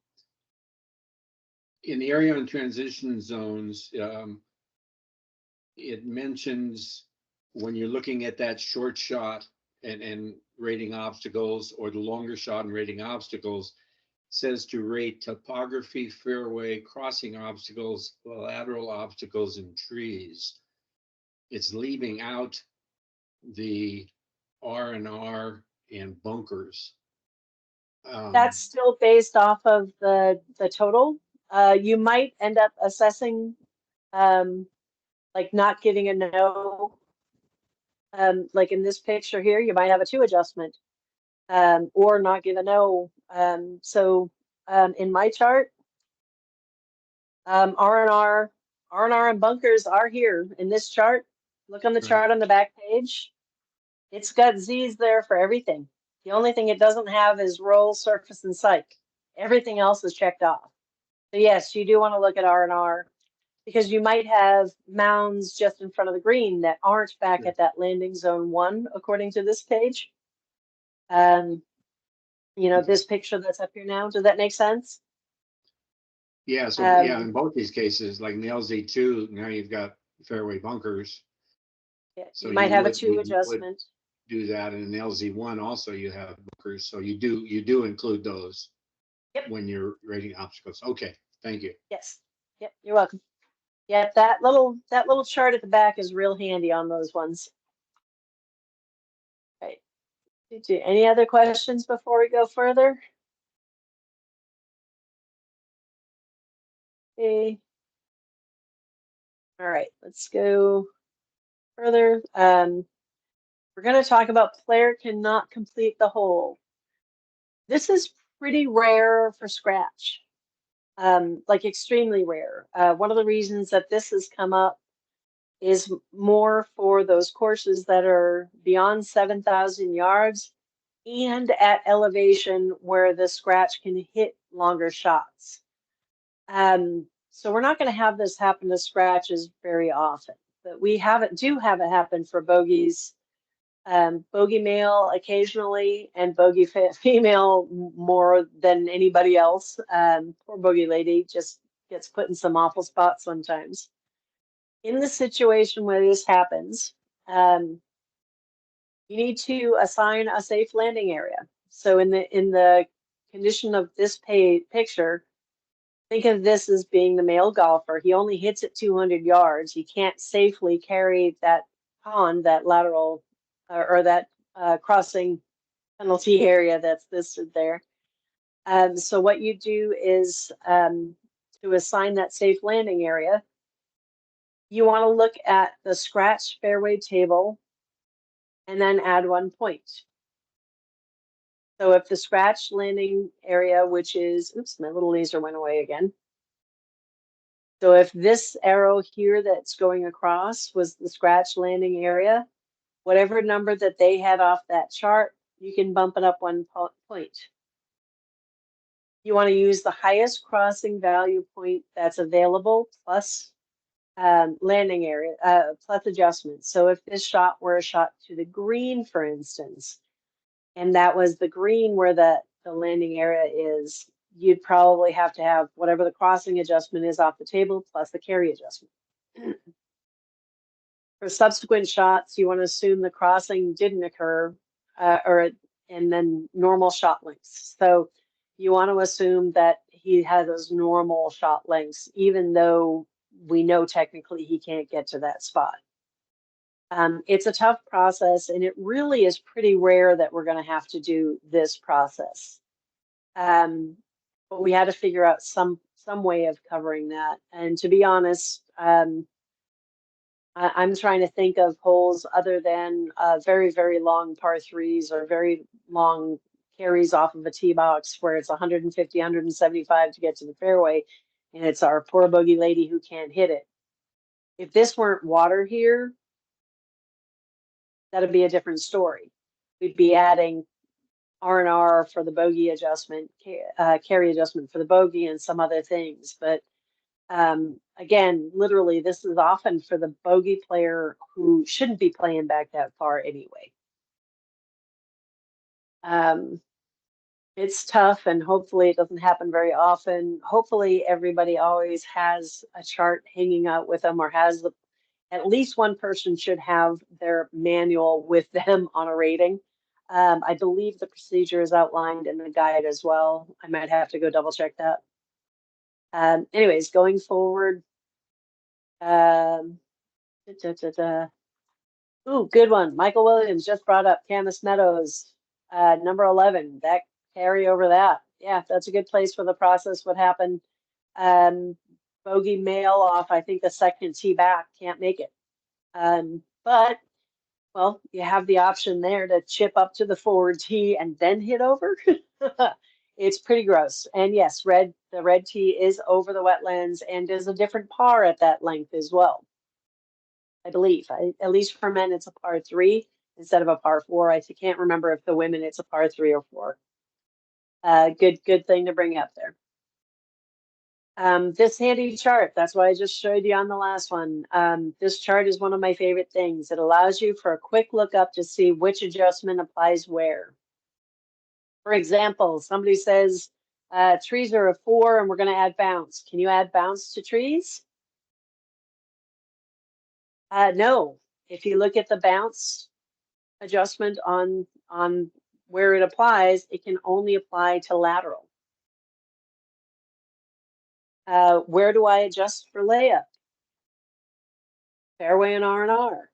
the area on transition zones, it mentions when you're looking at that short shot and rating obstacles, or the longer shot and rating obstacles, says to rate topography, fairway, crossing obstacles, lateral obstacles, and trees. It's leaving out the R&R and bunkers. That's still based off of the total. You might end up assessing like not getting a no. Like in this picture here, you might have a 2 adjustment, or not give a no. So in my chart, R&R and bunkers are here in this chart. Look on the chart on the back page. It's got Z's there for everything. The only thing it doesn't have is roll, surface, and psych. Everything else is checked off. So yes, you do want to look at R&R, because you might have mounds just in front of the green that aren't back at that landing zone 1, according to this page. You know, this picture that's up here now, does that make sense? Yeah, so yeah, in both these cases, like in the LZ2, now you've got fairway bunkers. Yeah, So you might have a 2 adjustment. Do that, and in the LZ1 also you have bunkers, so you do include those. Yep. When you're rating obstacles. Okay, thank you. Yes. Yep, you're welcome. Yeah, that little chart at the back is real handy on those ones. Right. Any other questions before we go further? Okay. All right, let's go further. We're going to talk about player cannot complete the hole. This is pretty rare for Scratch, like extremely rare. One of the reasons that this has come up is more for those courses that are beyond 7,000 yards and at elevation where the Scratch can hit longer shots. So we're not going to have this happen to Scratches very often, but we do have it happen for bogeys, bogey male occasionally, and bogey female more than anybody else. Poor bogey lady just gets put in some awful spots sometimes. In the situation where this happens, you need to assign a safe landing area. So in the condition of this picture, think of this as being the male golfer. He only hits it 200 yards. He can't safely carry that pond, that lateral, or that crossing penalty area that's listed there. So what you do is, to to assign that safe landing area, you want to look at the scratch fairway table and then add 1 point. So if the scratch landing area, which is, oops, my little laser went away again. So if this arrow here that's going across was the scratch landing area, whatever number that they had off that chart, you can bump it up 1 point. You want to use the highest crossing value point that's available plus landing area, plus adjustments. So if this shot were a shot to the green, for instance, and that was the green where the landing area is, you'd probably have to have whatever the crossing adjustment is off the table plus the carry adjustment. For subsequent shots, you want to assume the crossing didn't occur, and then normal shot lengths. So you want to assume that he had those normal shot lengths, even though we know technically he can't get to that spot. It's a tough process, and it really is pretty rare that we're going to have to do this process. But we had to figure out some way of covering that. And to be honest, I'm trying to think of holes other than very, very long par threes or very long carries off of a tee box where it's 150, 175 to get to the fairway, and it's our poor bogey lady who can't hit it. If this weren't water here, that'd be a different story. We'd be adding R&R for the bogey adjustment, carry adjustment for the bogey, and some other things. But again, literally, this is often for the bogey player who shouldn't be playing back that far anyway. It's tough, and hopefully it doesn't happen very often. Hopefully everybody always has a chart hanging out with them, or has at least one person should have their manual with them on a rating. I believe the procedure is outlined in the guide as well. I might have to go double check that. Anyways, going forward. Ooh, good one. Michael Williams just brought up Camas Meadows, number 11. That carry over that. Yeah, that's a good place where the process would happen. Bogey mail off, I think the second tee back can't make it. But, well, you have the option there to chip up to the forward tee and then hit over. It's pretty gross. And yes, the red tee is over the wetlands and is a different par at that length as well. I believe, at least for men, it's a par 3 instead of a par 4. I can't remember if the women, it's a par 3 or 4. Good thing to bring up there. This handy chart, that's what I just showed you on the last one. This chart is one of my favorite things. It allows you for a quick lookup to see which adjustment applies where. For example, somebody says trees are a 4 and we're going to add bounce. Can you add bounce to trees? No. If you look at the bounce adjustment on where it applies, it can only apply to lateral. Where do I adjust for layup? Fairway and R&R.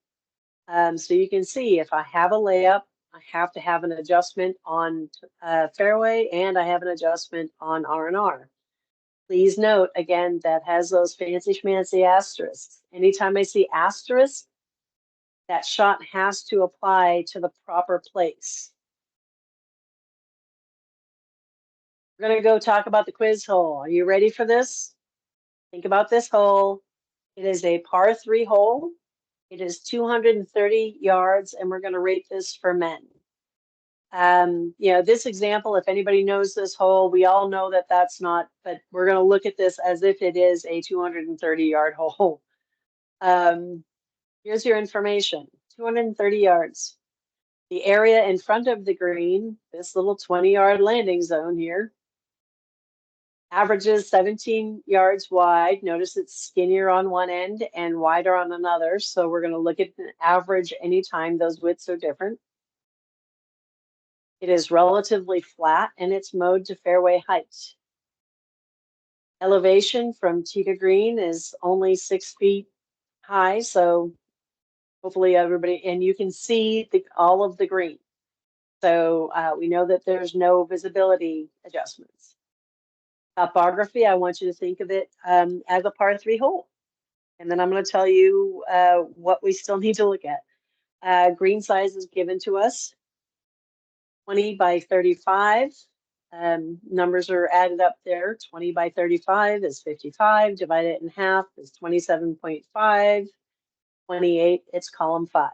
So you can see if I have a layup, I have to have an adjustment on fairway, and I have an adjustment on R&R. Please note, again, that has those fancy schmancy asterisks. Anytime I see asterisk, that shot has to apply to the proper place. We're going to go talk about the quiz hole. Are you ready for this? Think about this hole. It is a par 3 hole. It is 230 yards, and we're going to rate this for men. You know, this example, if anybody knows this hole, we all know that that's not, but we're going to look at this as if it is a 230-yard hole. Here's your information, 230 yards. The area in front of the green, this little 20-yard landing zone here, averages 17 yards wide. Notice it's skinnier on one end and wider on another. So we're going to look at the average anytime those widths are different. It is relatively flat and it's mowed to fairway height. Elevation from tee to green is only 6 feet high. So hopefully everybody, and you can see all of the green. So we know that there's no visibility adjustments. Topography, I want you to think of it as a par 3 hole. And then I'm going to tell you what we still need to look at. Green size is given to us, 20 by 35. Numbers are added up there. 20 by 35 is 55. Divide it in half is 27.5. 28, it's column 5.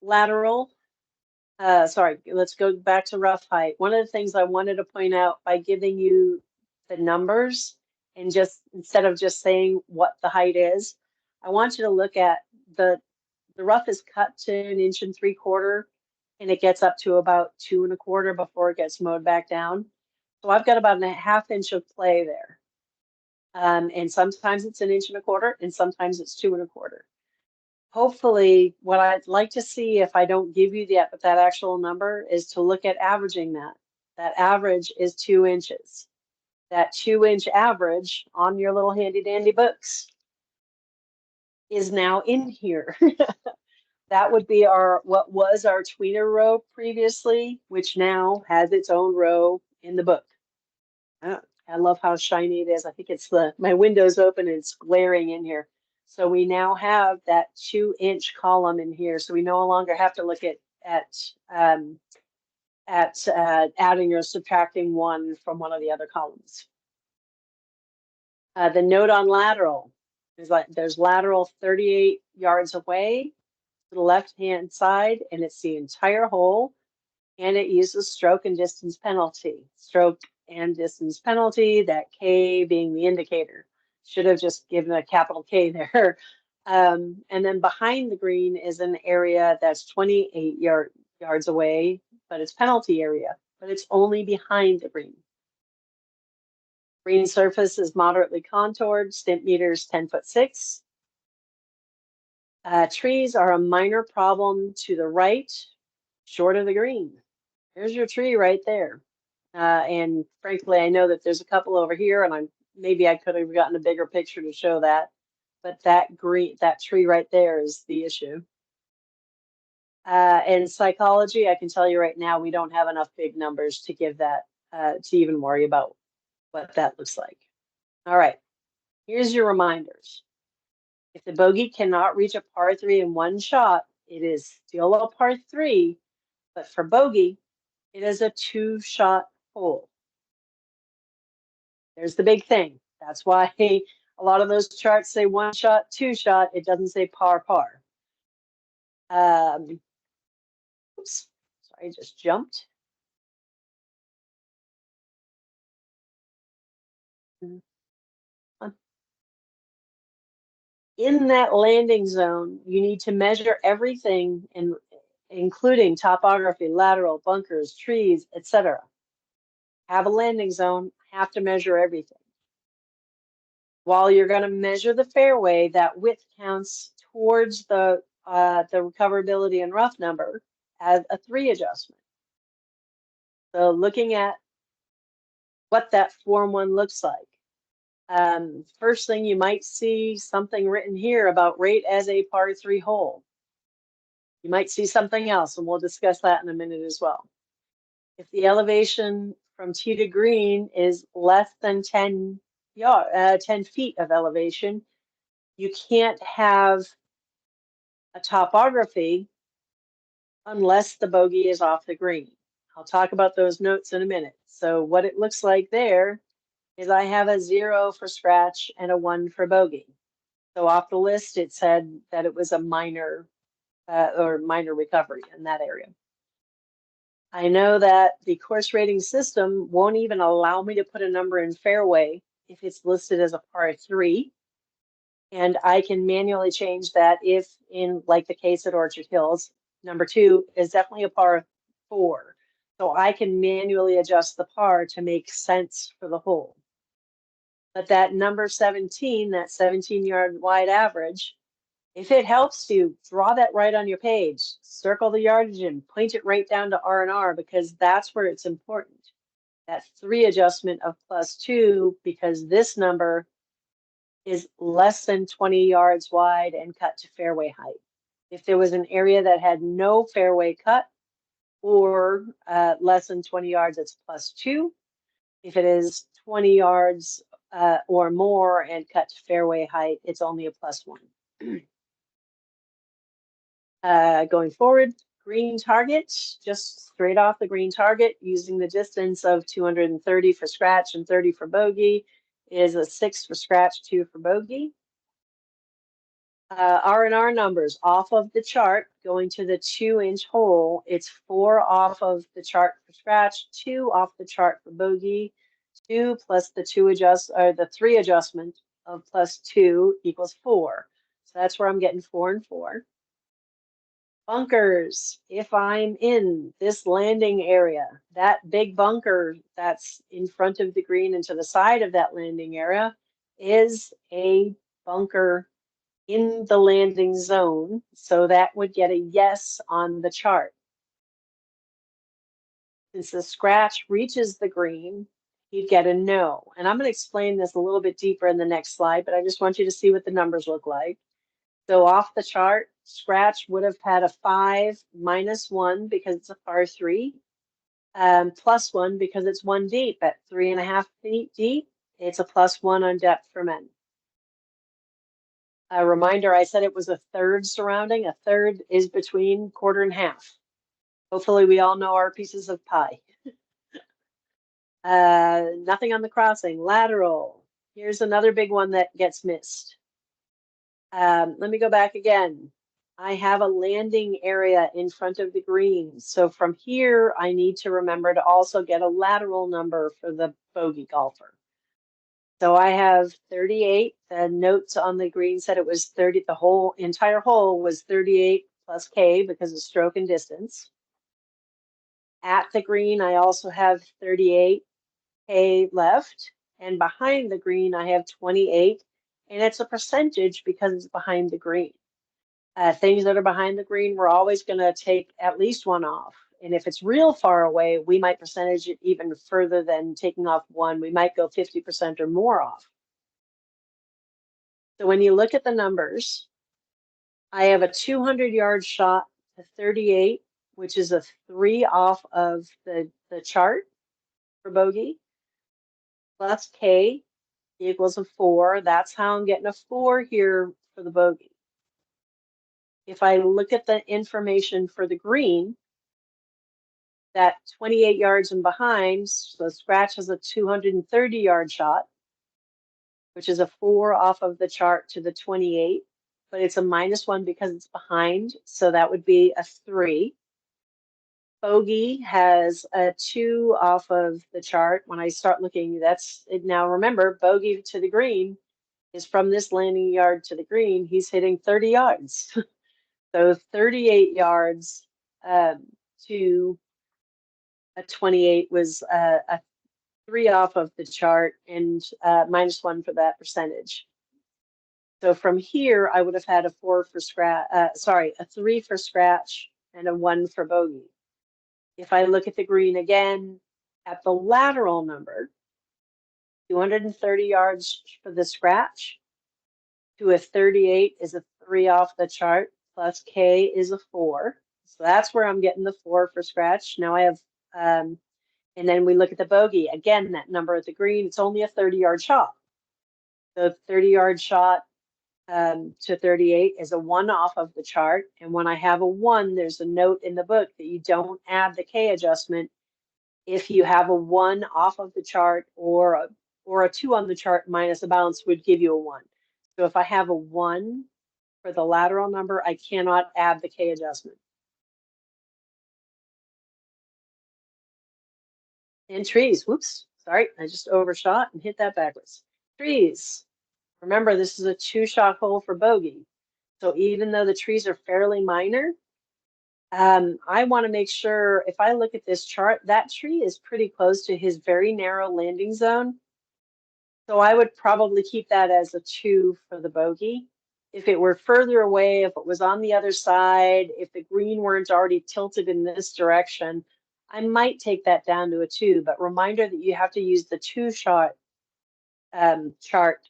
Lateral, sorry, let's go back to rough height. One of the things I wanted to point out by giving you the numbers and just instead of just saying what the height is, I want you to look at the rough is cut to 1 3/4 inches and it gets up to about 2 1/4 before it gets mowed back down. So I've got about 1/2 inch of play there. And sometimes it's 1 1/4 inches and sometimes it's 2 1/4. Hopefully, what I'd like to see if I don't give you that actual number is to look at averaging that. That average is 2 inches. That 2-inch average on your little handy dandy books is now in here. That would be what was our tweener row previously, which now has its own row in the book. I love how shiny it is. I think it's my window's open and it's glaring in here. So we now have that 2-inch column in here. So we no longer have to look at adding or subtracting 1 from one of the other columns. The note on lateral is there's lateral 38 yards away to the left-hand side, and it's the entire hole, and it uses stroke and distance penalty. Stroke and distance penalty, that K being the indicator. Should have just given a capital K there. And then behind the green is an area that's 28 yards away, but it's penalty area, but it's only behind the green. Green surface is moderately contoured, stimp meters 10'6". Trees are a minor problem to the right, short of the green. Here's your tree right there. And frankly, I know that there's a couple over here, and maybe I could have gotten a bigger picture to show that, but that tree right there is the issue. In psychology, I can tell you right now, we don't have enough big numbers to give that to even worry about what that looks like. All right, here's your reminders. If the bogey cannot reach a par 3 in one shot, it is still a par 3, but for bogey, it is a 2-shot hole. There's the big thing. That's why a lot of those charts say 1 shot, 2 shot. It doesn't say par. Oops, sorry, I just jumped. In that landing zone, you need to measure everything, including topography, lateral, bunkers, trees, etc. Have a landing zone, have to measure everything. While you're going to measure the fairway, that width counts towards the recoverability and rough number as a 3 adjustment. So looking at what that Form 1 looks like. First thing you might see something written here about rate as a par 3 hole. You might see something else, and we'll discuss that in a minute as well. If the elevation from tee to green is less than 10 feet of elevation, you can't have a topography unless the bogey is off the green. I'll talk about those notes in a minute. So what it looks like there is I have a 0 for scratch and a 1 for bogey. So off the list, it said that it was a minor recovery in that area. I know that the course rating system won't even allow me to put a number in fairway if it's listed as a par 3. And I can manually change that if, in like the case at Orchard Hills, number 2 is definitely a par 4. So I can manually adjust the par to make sense for the hole. But that number 17, that 17-yard wide average, if it helps you, draw that right on your page, circle the yardage and point it right down to R&R, because that's where it's important. That 3 adjustment of +2, because this number is less than 20 yards wide and cut to fairway height. If there was an area that had no fairway cut, or less than 20 yards, it's +2. If it is 20 yards or more and cut to fairway height, it's only a +1. Going forward, green target, just straight off the green target, using the distance of 230 for scratch and 30 for bogey, is a 6 for scratch, 2 for bogey. R&R numbers off of the chart, going to the 2-inch hole, it's 4 off of the chart for scratch, 2 off the chart for bogey, 2 plus the 3 adjustment of +2 equals 4. So that's where I'm getting 4 and 4. Bunkers, if I'm in this landing area, that big bunker that's in front of the green and to the side of that landing area is a bunker in the landing zone. So that would get a yes on the chart. Since the scratch reaches the green, you'd get a no. And I'm going to explain this a little bit deeper in the next slide, but I just want you to see what the numbers look like. So off the chart, scratch would have had a 5 -1 because it's a par 3, +1 because it's 1 deep at 3.5 feet deep. It's a +1 on depth for men. A reminder, I said it was a third surrounding. A third is between quarter and half. Hopefully we all know our pieces of pie. Nothing on the crossing, lateral. Here's another big one that gets missed. Let me go back again. I have a landing area in front of the green. So from here, I need to remember to also get a lateral number for the bogey golfer. So I have 38. The notes on the green said it was 30. The entire hole was 38 plus K because of stroke and distance. At the green, I also have 38 K left. And behind the green, I have 28. And it's a percentage because it's behind the green. Things that are behind the green, we're always going to take at least 1 off. And if it's real far away, we might percentage it even further than taking off 1. We might go 50% or more off. So when you look at the numbers, I have a 200-yard shot to 38, which is a 3 off of the chart for bogey, plus K equals a 4. That's how I'm getting a 4 here for the bogey. If I look at the information for the green, that 28 yards and behind, so scratch has a 230-yard shot, which is a 4 off of the chart to the 28, but it's a -1 because it's behind, so that would be a 3. Bogey has a 2 off of the chart. When I start looking, that's it. Now remember, bogey to the green is from this landing yard to the green. He's hitting 30 yards. So 38 yards to a 28 was a 3 off of the chart and -1 for that percentage. So from here, I would have had a 4 for scratch, a 3 for scratch and a 1 for bogey. If I look at the green again, at the lateral number, 230 yards for the scratch to a 38 is a 3 off the chart, plus K is a 4. So that's where I'm getting the 4 for scratch. Now I have, and then we look at the bogey. Again, that number at the green, it's only a 30-yard shot. The 30-yard shot to 38 is a 1 off of the chart. And when I have a 1, there's a note in the book that you don't add the K adjustment if you have a 1 off of the chart, or a 2 on the chart minus a bounce would give you a 1. So if I have a 1 for the lateral number, I cannot add the K adjustment. And trees, whoops, sorry, I just overshot and hit that backwards. Trees, remember this is a 2-shot hole for bogey. So even though the trees are fairly minor, I want to make sure if I look at this chart, that tree is pretty close to his very narrow landing zone. So I would probably keep that as a 2 for the bogey. If it were further away, if it was on the other side, if the green weren't already tilted in this direction, I might take that down to a 2. But reminder that you have to use the 2-shot chart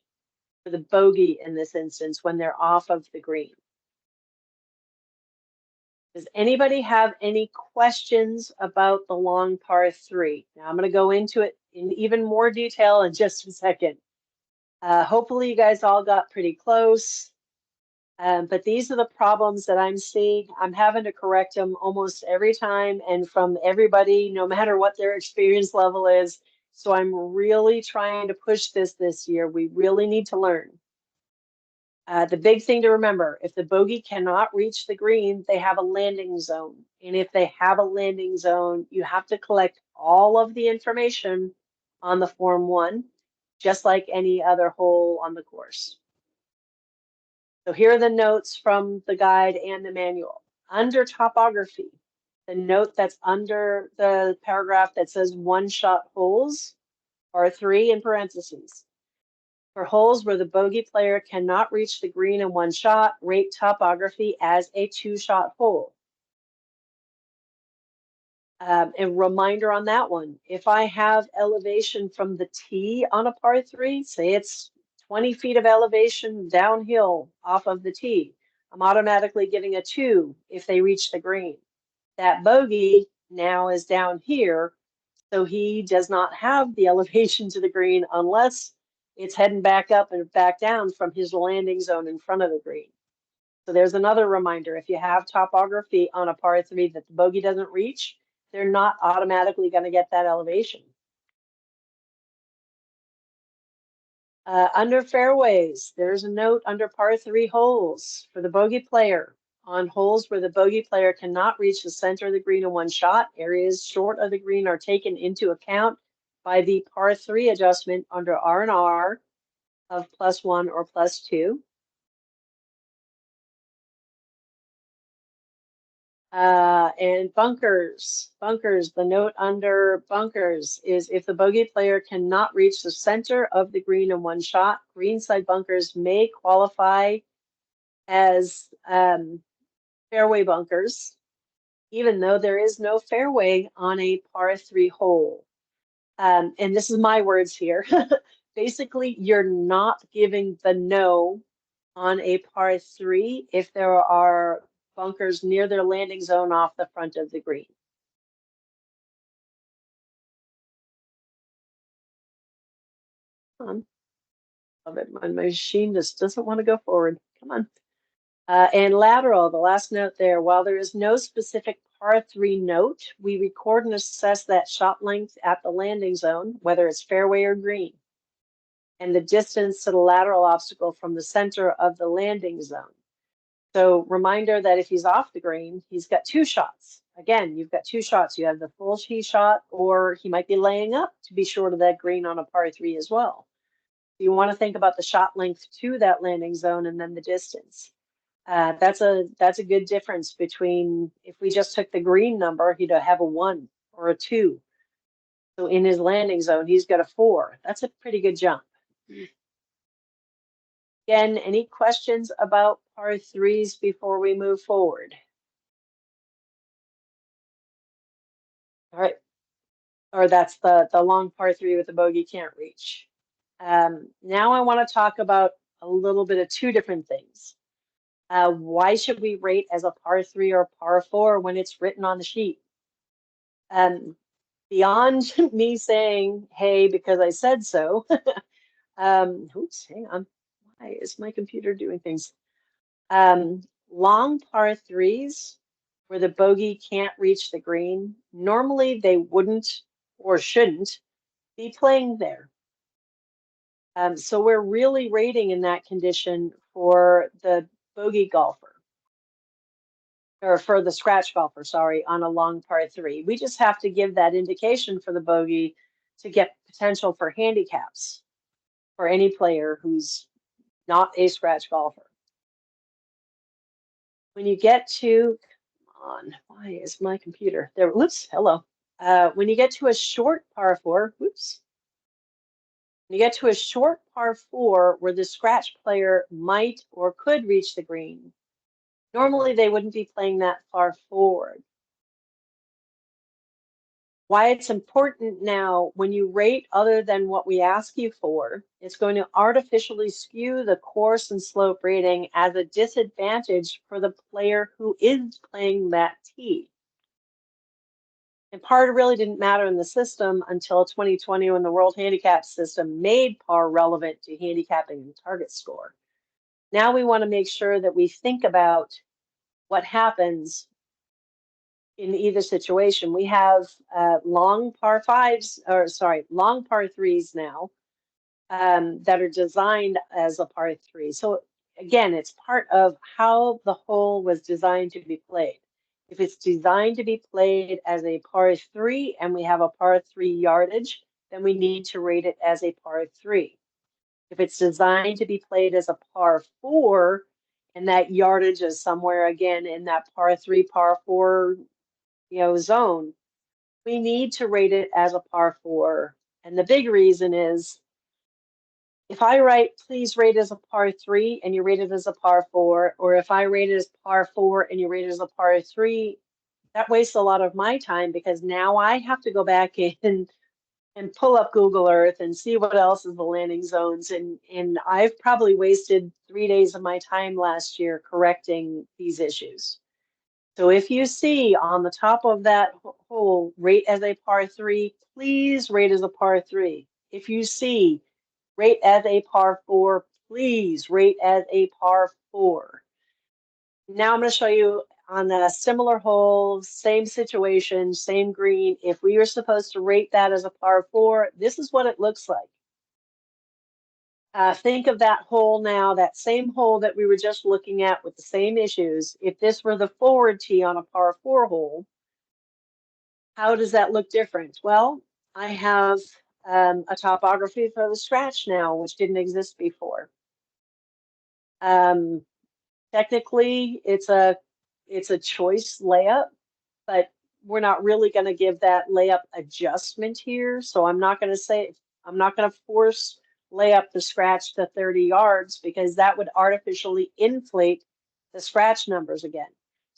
for the bogey in this instance when they're off of the green. Does anybody have any questions about the long par 3? Now I'm going to go into it in even more detail in just a second. Hopefully you guys all got pretty close. But these are the problems that I'm seeing. I'm having to correct them almost every time and from everybody, no matter what their experience level is. So I'm really trying to push this year. We really need to learn. The big thing to remember, if the bogey cannot reach the green, they have a landing zone. And if they have a landing zone, you have to collect all of the information on the Form 1, just like any other hole on the course. So here are the notes from the guide and the manual. Under topography, the note that's under the paragraph that says one-shot holes are 3 in parentheses. For holes where the bogey player cannot reach the green in one shot, rate topography as a 2-shot hole. A reminder on that one, if I have elevation from the tee on a par 3, say it's 20 feet of elevation downhill off of the tee, I'm automatically getting a 2 if they reach the green. That bogey now is down here, so he does not have the elevation to the green unless it's heading back up and back down from his landing zone in front of the green. So there's another reminder. If you have topography on a par 3 that the bogey doesn't reach, they're not automatically going to get that elevation. Under fairways, there's a note under par 3 holes for the bogey player. On holes where the bogey player cannot reach the center of the green in one shot, areas short of the green are taken into account by the par 3 adjustment under R&R of +1 or +2. And bunkers, the note under bunkers is if the bogey player cannot reach the center of the green in one shot, greenside bunkers may qualify as fairway bunkers, even though there is no fairway on a par 3 hole. And this is my words here. Basically, you're not giving the no on a par 3 if there are bunkers near their landing zone off the front of the green. Come on. Love it. My machine just doesn't want to go forward. Come on. And lateral, the last note there, while there is no specific par 3 note, we record and assess that shot length at the landing zone, whether it's fairway or green, and the distance to the lateral obstacle from the center of the landing zone. So reminder that if he's off the green, he's got 2 shots. Again, you've got 2 shots. You have the full tee shot, or he might be laying up to be short of that green on a par 3 as well. You want to think about the shot length to that landing zone and then the distance. That's a good difference between if we just took the green number, he'd have a 1 or a 2. So in his landing zone, he's got a 4. That's a pretty good jump. Again, any questions about par 3s before we move forward? All right. Or that's the long par 3 with the bogey can't reach. Now I want to talk about a little bit of 2 different things. Why should we rate as a par 3 or par 4 when it's written on the sheet? Beyond me saying, hey, because I said so. Oops, hang on. Why is my computer doing things? Long par 3s where the bogey can't reach the green, normally they wouldn't or shouldn't be playing there. So we're really rating in that condition for the bogey golfer, or for the scratch golfer, sorry, on a long par 3. We just have to give that indication for the bogey to get potential for handicaps for any player who's not a scratch golfer. When you get to, come on, why is my computer there? Whoops, hello. When you get to a short par 4, whoops. When you get to a short par 4 where the scratch player might or could reach the green, normally they wouldn't be playing that far forward. Why it's important now, when you rate other than what we ask you for, it's going to artificially skew the course and slope rating as a disadvantage for the player who is playing that tee. And par really didn't matter in the system until 2020 when the World Handicap System made par relevant to handicapping and target score. Now we want to make sure that we think about what happens in either situation. We have long par threes now that are designed as a par three. So again, it's part of how the hole was designed to be played. If it's designed to be played as a par three and we have a par three yardage, then we need to rate it as a par three. If it's designed to be played as a par four and that yardage is somewhere again in that par three, par four, zone, we need to rate it as a par four. And the big reason is if I write, please rate as a par three and you rate it as a par four, or if I rate it as par four and you rate it as a par three, that wastes a lot of my time because now I have to go back in and pull up Google Earth and see what else is the landing zones. And I've probably wasted 3 days of my time last year correcting these issues. So if you see on the top of that hole, rate as a par three, please rate as a par three. If you see rate as a par four, please rate as a par four. Now I'm going to show you on a similar hole, same situation, same green. If we were supposed to rate that as a par four, this is what it looks like. Think of that hole now, that same hole that we were just looking at with the same issues. If this were the forward tee on a par four hole, how does that look different? Well, I have a topography for the scratch now, which didn't exist before. Technically, it's a choice layup, but we're not really going to give that layup adjustment here. So I'm not going to force lay up the scratch to 30 yards because that would artificially inflate the scratch numbers again.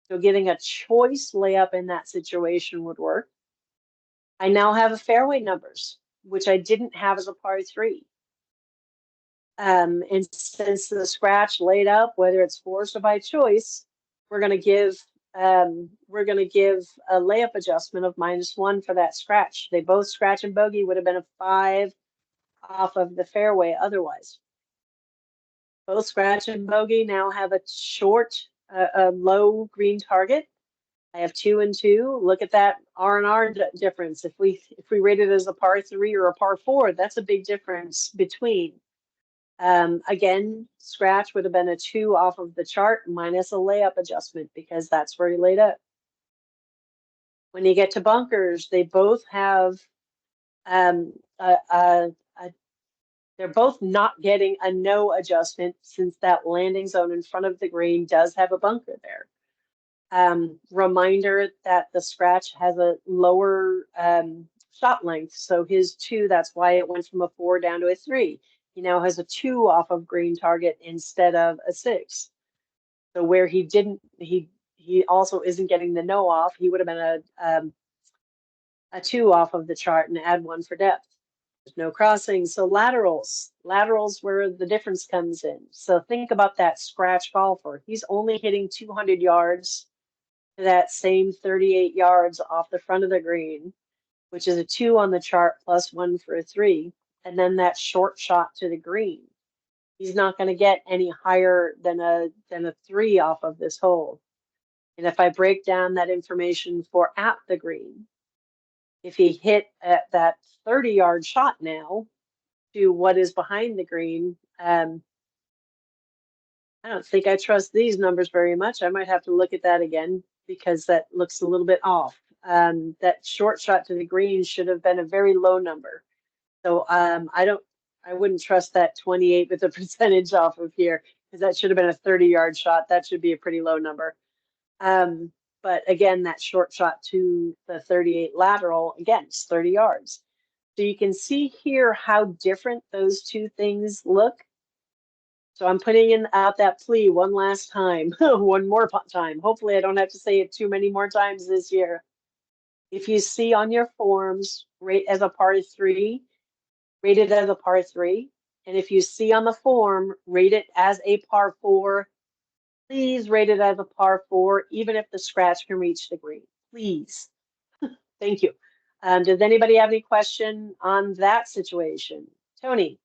So getting a choice layup in that situation would work. I now have a fairway numbers, which I didn't have as a par three. And since the scratch laid up, whether it's forced or by choice, we're going to give a layup adjustment of -1 for that scratch. They both scratch and bogey would have been a 5 off of the fairway otherwise. Both scratch and bogey now have a low green target. I have 2 and 2. Look at that R&R difference. If we rate it as a par three or a par four, that's a big difference between. Again, scratch would have been a 2 off of the chart minus a layup adjustment because that's where he laid up. When you get to bunkers, they both have they're both not getting a no adjustment since that landing zone in front of the green does have a bunker there. Reminder that the scratch has a lower shot length. So his 2, that's why it went from a 4 down to a 3. He now has a 2 off of green target instead of a 6. So where he also isn't getting the no off, he would have been a 2 off of the chart and add 1 for depth. There's no crossing. So laterals where the difference comes in. So think about that scratch golfer. He's only hitting 200 yards to that same 38 yards off the front of the green, which is a 2 on the chart plus 1 for a 3. And then that short shot to the green. He's not going to get any higher than a 3 off of this hole. And if I break down that information for at the green, if he hit at that 30-yard shot now to what is behind the green, I don't think I trust these numbers very much. I might have to look at that again because that looks a little bit off. That short shot to the green should have been a very low number. So I wouldn't trust that 28 with the percentage off of here because that should have been a 30-yard shot. That should be a pretty low number. But again, that short shot to the 38 lateral, again, it's 30 yards. So you can see here how different those two things look. So I'm putting out that plea one last time, one more time. Hopefully I don't have to say it too many more times this year. If you see on your forms, rate as a par 3, rate it as a par 3. And if you see on the form, rate it as a par 4, please rate it as a par 4, even if the scratch can reach the green. Please. Thank you. Does anybody have any question on that situation? Tony?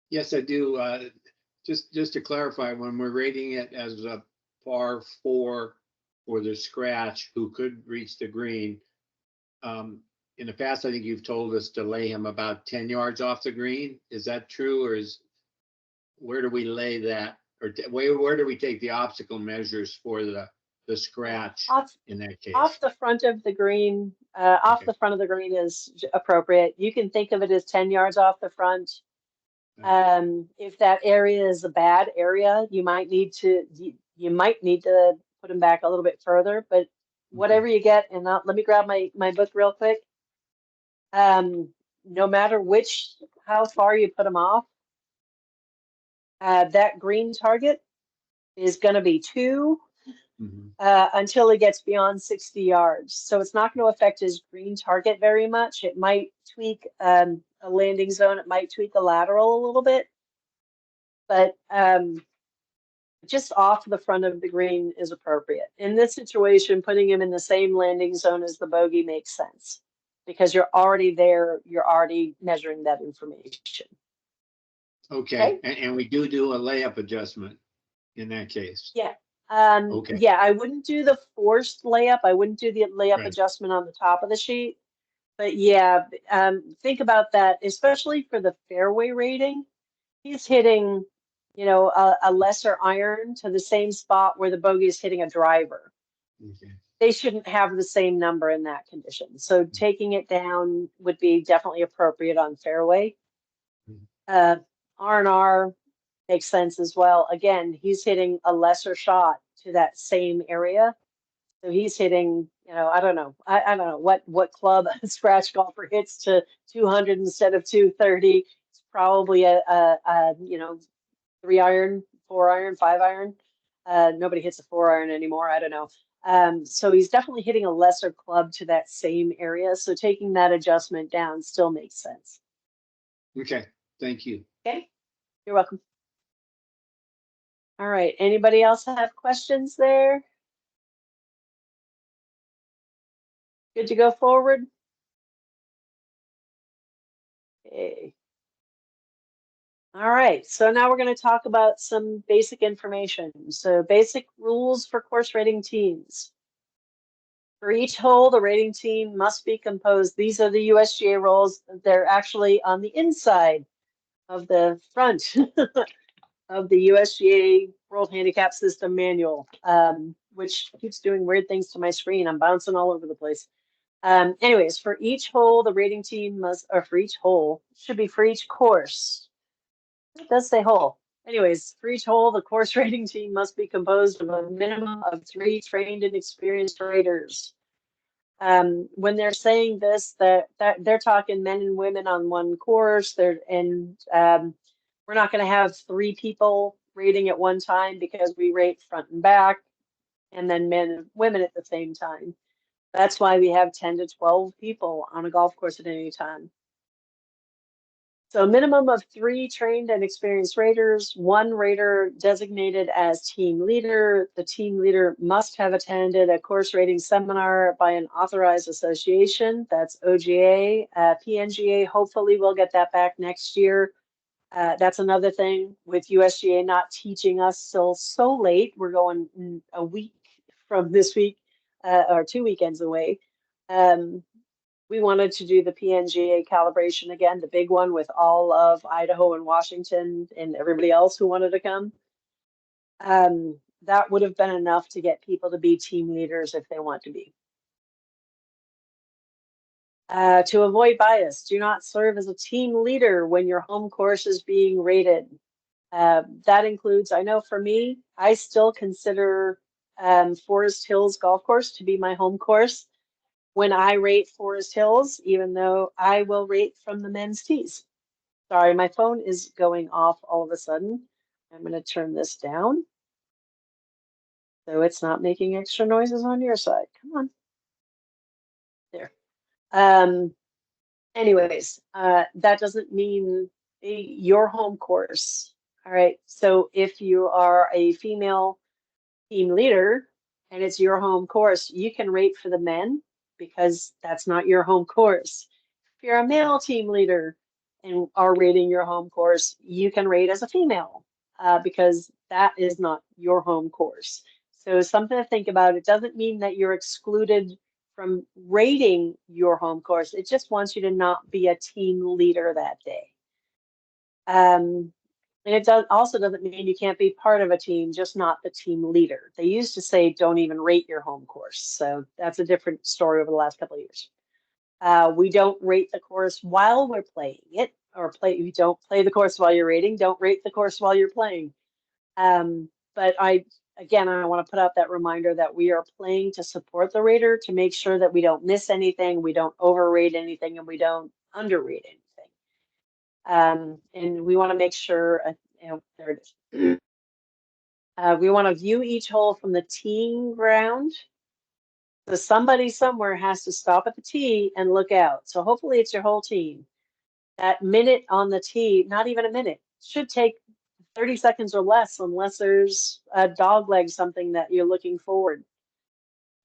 Yes, I do. Just to clarify, when we're rating it as a par 4 for the scratch who could reach the green, in the past, I think you've told us to lay him about 10 yards off the green. Is that true, or where do we lay that? Or where do we take the obstacle measures for the scratch in that case? Off the front of the green, off the front of the green is appropriate. You can think of it as 10 yards off the front. If that area is a bad area, you might need to put them back a little bit further, but whatever you get, and let me grab my book real quick. No matter how far you put them off, that green target is going to be 2 until it gets beyond 60 yards. So it's not going to affect his green target very much. It might tweak a landing zone. It might tweak a lateral a little bit, but just off the front of the green is appropriate. In this situation, putting him in the same landing zone as the bogey makes sense because you're already there. You're already measuring that information. Okay. And we do a layup adjustment in that case. Yeah. Okay. Yeah, I wouldn't do the forced layup. I wouldn't do the layup adjustment on the top of the sheet. But yeah, think about that, especially for the fairway rating. He's hitting, a lesser iron to the same spot where the bogey is hitting a driver. Okay. They shouldn't have the same number in that condition. So taking it down would be definitely appropriate on fairway. R&R makes sense as well. Again, he's hitting a lesser shot to that same area. So he's hitting, I don't know what club a scratch golfer hits to 200 instead of 230. It's probably a 3 iron, 4 iron, 5 iron. Nobody hits a 4 iron anymore. I don't know. So he's definitely hitting a lesser club to that same area. So taking that adjustment down still makes sense. Okay. Thank you. Okay. You're welcome. All right. Anybody else have questions there? Good to go forward? Okay. All right. So now we're going to talk about some basic information. So basic rules for course rating teams. For each hole, the rating team must be composed. These are the USGA rules. They're actually on the inside of the front of the USGA World Handicap System Manual, which keeps doing weird things to my screen. I'm bouncing all over the place. Anyways, for each hole, the rating team must, or for each hole, should be for each course. It does say hole. Anyways, for each hole, the course rating team must be composed of a minimum of 3 trained and experienced raters. When they're saying this, that they're talking men and women on one course. We're not going to have 3 people rating at one time because we rate front and back, and then men and women at the same time. That's why we have 10 to 12 people on a golf course at any time. So a minimum of 3 trained and experienced raters, 1 rater designated as team leader. The team leader must have attended a course rating seminar by an authorized association. That's OGA. PNGA, hopefully we'll get that back next year. That's another thing with USGA not teaching us till so late. We're going a week from this week, or 2 weekends away. We wanted to do the PNGA calibration again, the big one with all of Idaho and Washington and everybody else who wanted to come. That would have been enough to get people to be team leaders if they want to be. To avoid bias, do not serve as a team leader when your home course is being rated. That includes, I know for me, I still consider Forest Hills Golf Course to be my home course when I rate Forest Hills, even though I will rate from the men's tees. Sorry, my phone is going off all of a sudden. I'm going to turn this down so it's not making extra noises on your side. Come on. There. Anyways, that doesn't mean your home course. All right. So if you are a female team leader and it's your home course, you can rate for the men because that's not your home course. If you're a male team leader and are rating your home course, you can rate as a female because that is not your home course. So something to think about. It doesn't mean that you're excluded from rating your home course. It just wants you to not be a team leader that day. And it also doesn't mean you can't be part of a team, just not the team leader. They used to say, don't even rate your home course. So that's a different story over the last couple of years. We don't rate the course while we're playing it, or you don't play the course while you're rating. Don't rate the course while you're playing. But again, I want to put out that reminder that we are playing to support the rater, to make sure that we don't miss anything, we don't overrate anything, and we don't underrate anything. And we want to make sure, there it is. We want to view each hole from the teeing ground. So somebody somewhere has to stop at the tee and look out. So hopefully it's your whole team. That minute on the tee, not even a minute, should take 30 seconds or less, unless there's a dog leg, something that you're looking forward.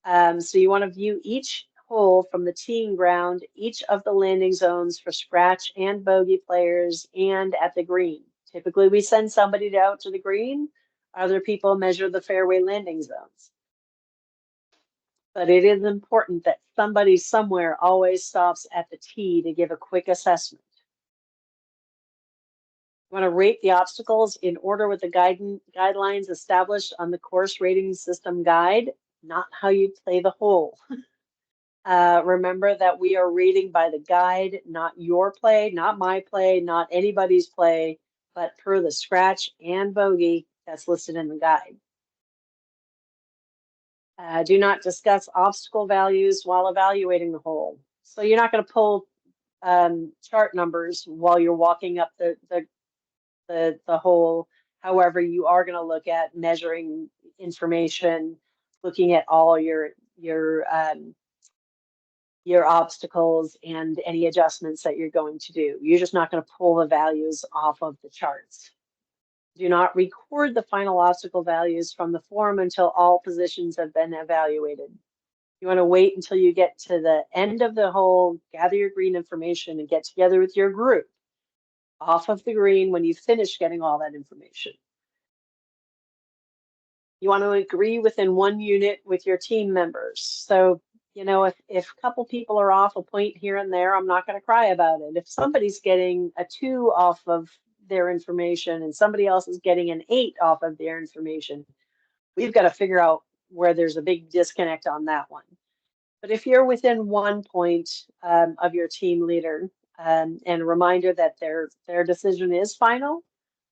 So you want to view each hole from the teeing ground, each of the landing zones for scratch and bogey players, and at the green. Typically, we send somebody out to the green. Other people measure the fairway landing zones. But it is important that somebody somewhere always stops at the tee to give a quick assessment. You want to rate the obstacles in order with the guidelines established on the course rating system guide, not how you play the hole. Remember that we are rating by the guide, not your play, not my play, not anybody's play, but per the scratch and bogey that's listed in the guide. Do not discuss obstacle values while evaluating the hole. So you're not going to pull chart numbers while you're walking up the hole. However, you are going to look at measuring information, looking at all your obstacles and any adjustments that you're going to do. You're just not going to pull the values off of the charts. Do not record the final obstacle values from the form until all positions have been evaluated. You want to wait until you get to the end of the hole, gather your green information, and get together with your group off of the green when you finish getting all that information. You want to agree within one unit with your team members. So, if a couple people are off a point here and there, I'm not going to cry about it. If somebody's getting a 2 off of their information and somebody else is getting an 8 off of their information, we've got to figure out where there's a big disconnect on that one. But if you're within 1 point of your team leader, and a reminder that their decision is final,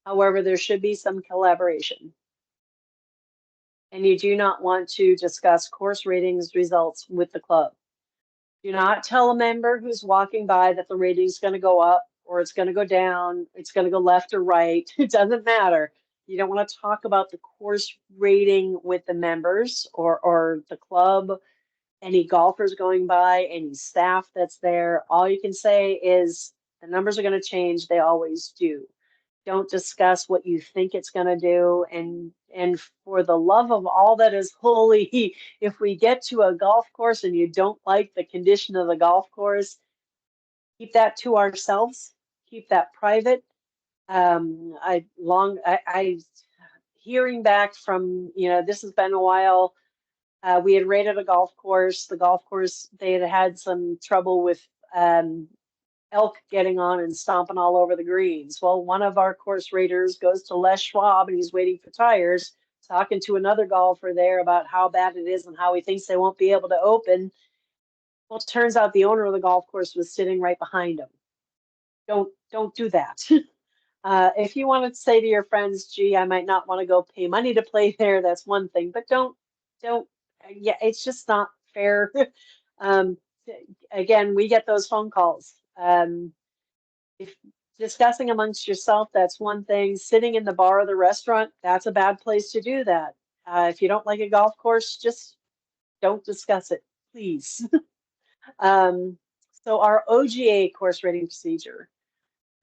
however, there should be some collaboration. And you do not want to discuss course ratings results with the club. Do not tell a member who's walking by that the rating is going to go up or it's going to go down, it's going to go left or right. It doesn't matter. You don't want to talk about the course rating with the members or the club, any golfers going by, any staff that's there. All you can say is the numbers are going to change. They always do. Don't discuss what you think it's going to do. And for the love of all that is holy, if we get to a golf course and you don't like the condition of the golf course, keep that to ourselves. Keep that private. Hearing back from, this has been a while. We had rated a golf course. The golf course, they had some trouble with elk getting on and stomping all over the greens. Well, one of our course raters goes to Les Schwab and he's waiting for tires, talking to another golfer there about how bad it is and how he thinks they won't be able to open. Well, it turns out the owner of the golf course was sitting right behind him. Don't do that. If you want to say to your friends, gee, I might not want to go pay money to play there, that's one thing, but don't, it's just not fair. Again, we get those phone calls. If discussing amongst yourself, that's one thing. Sitting in the bar or the restaurant, that's a bad place to do that. If you don't like a golf course, just don't discuss it, please. So our OGA course rating procedure.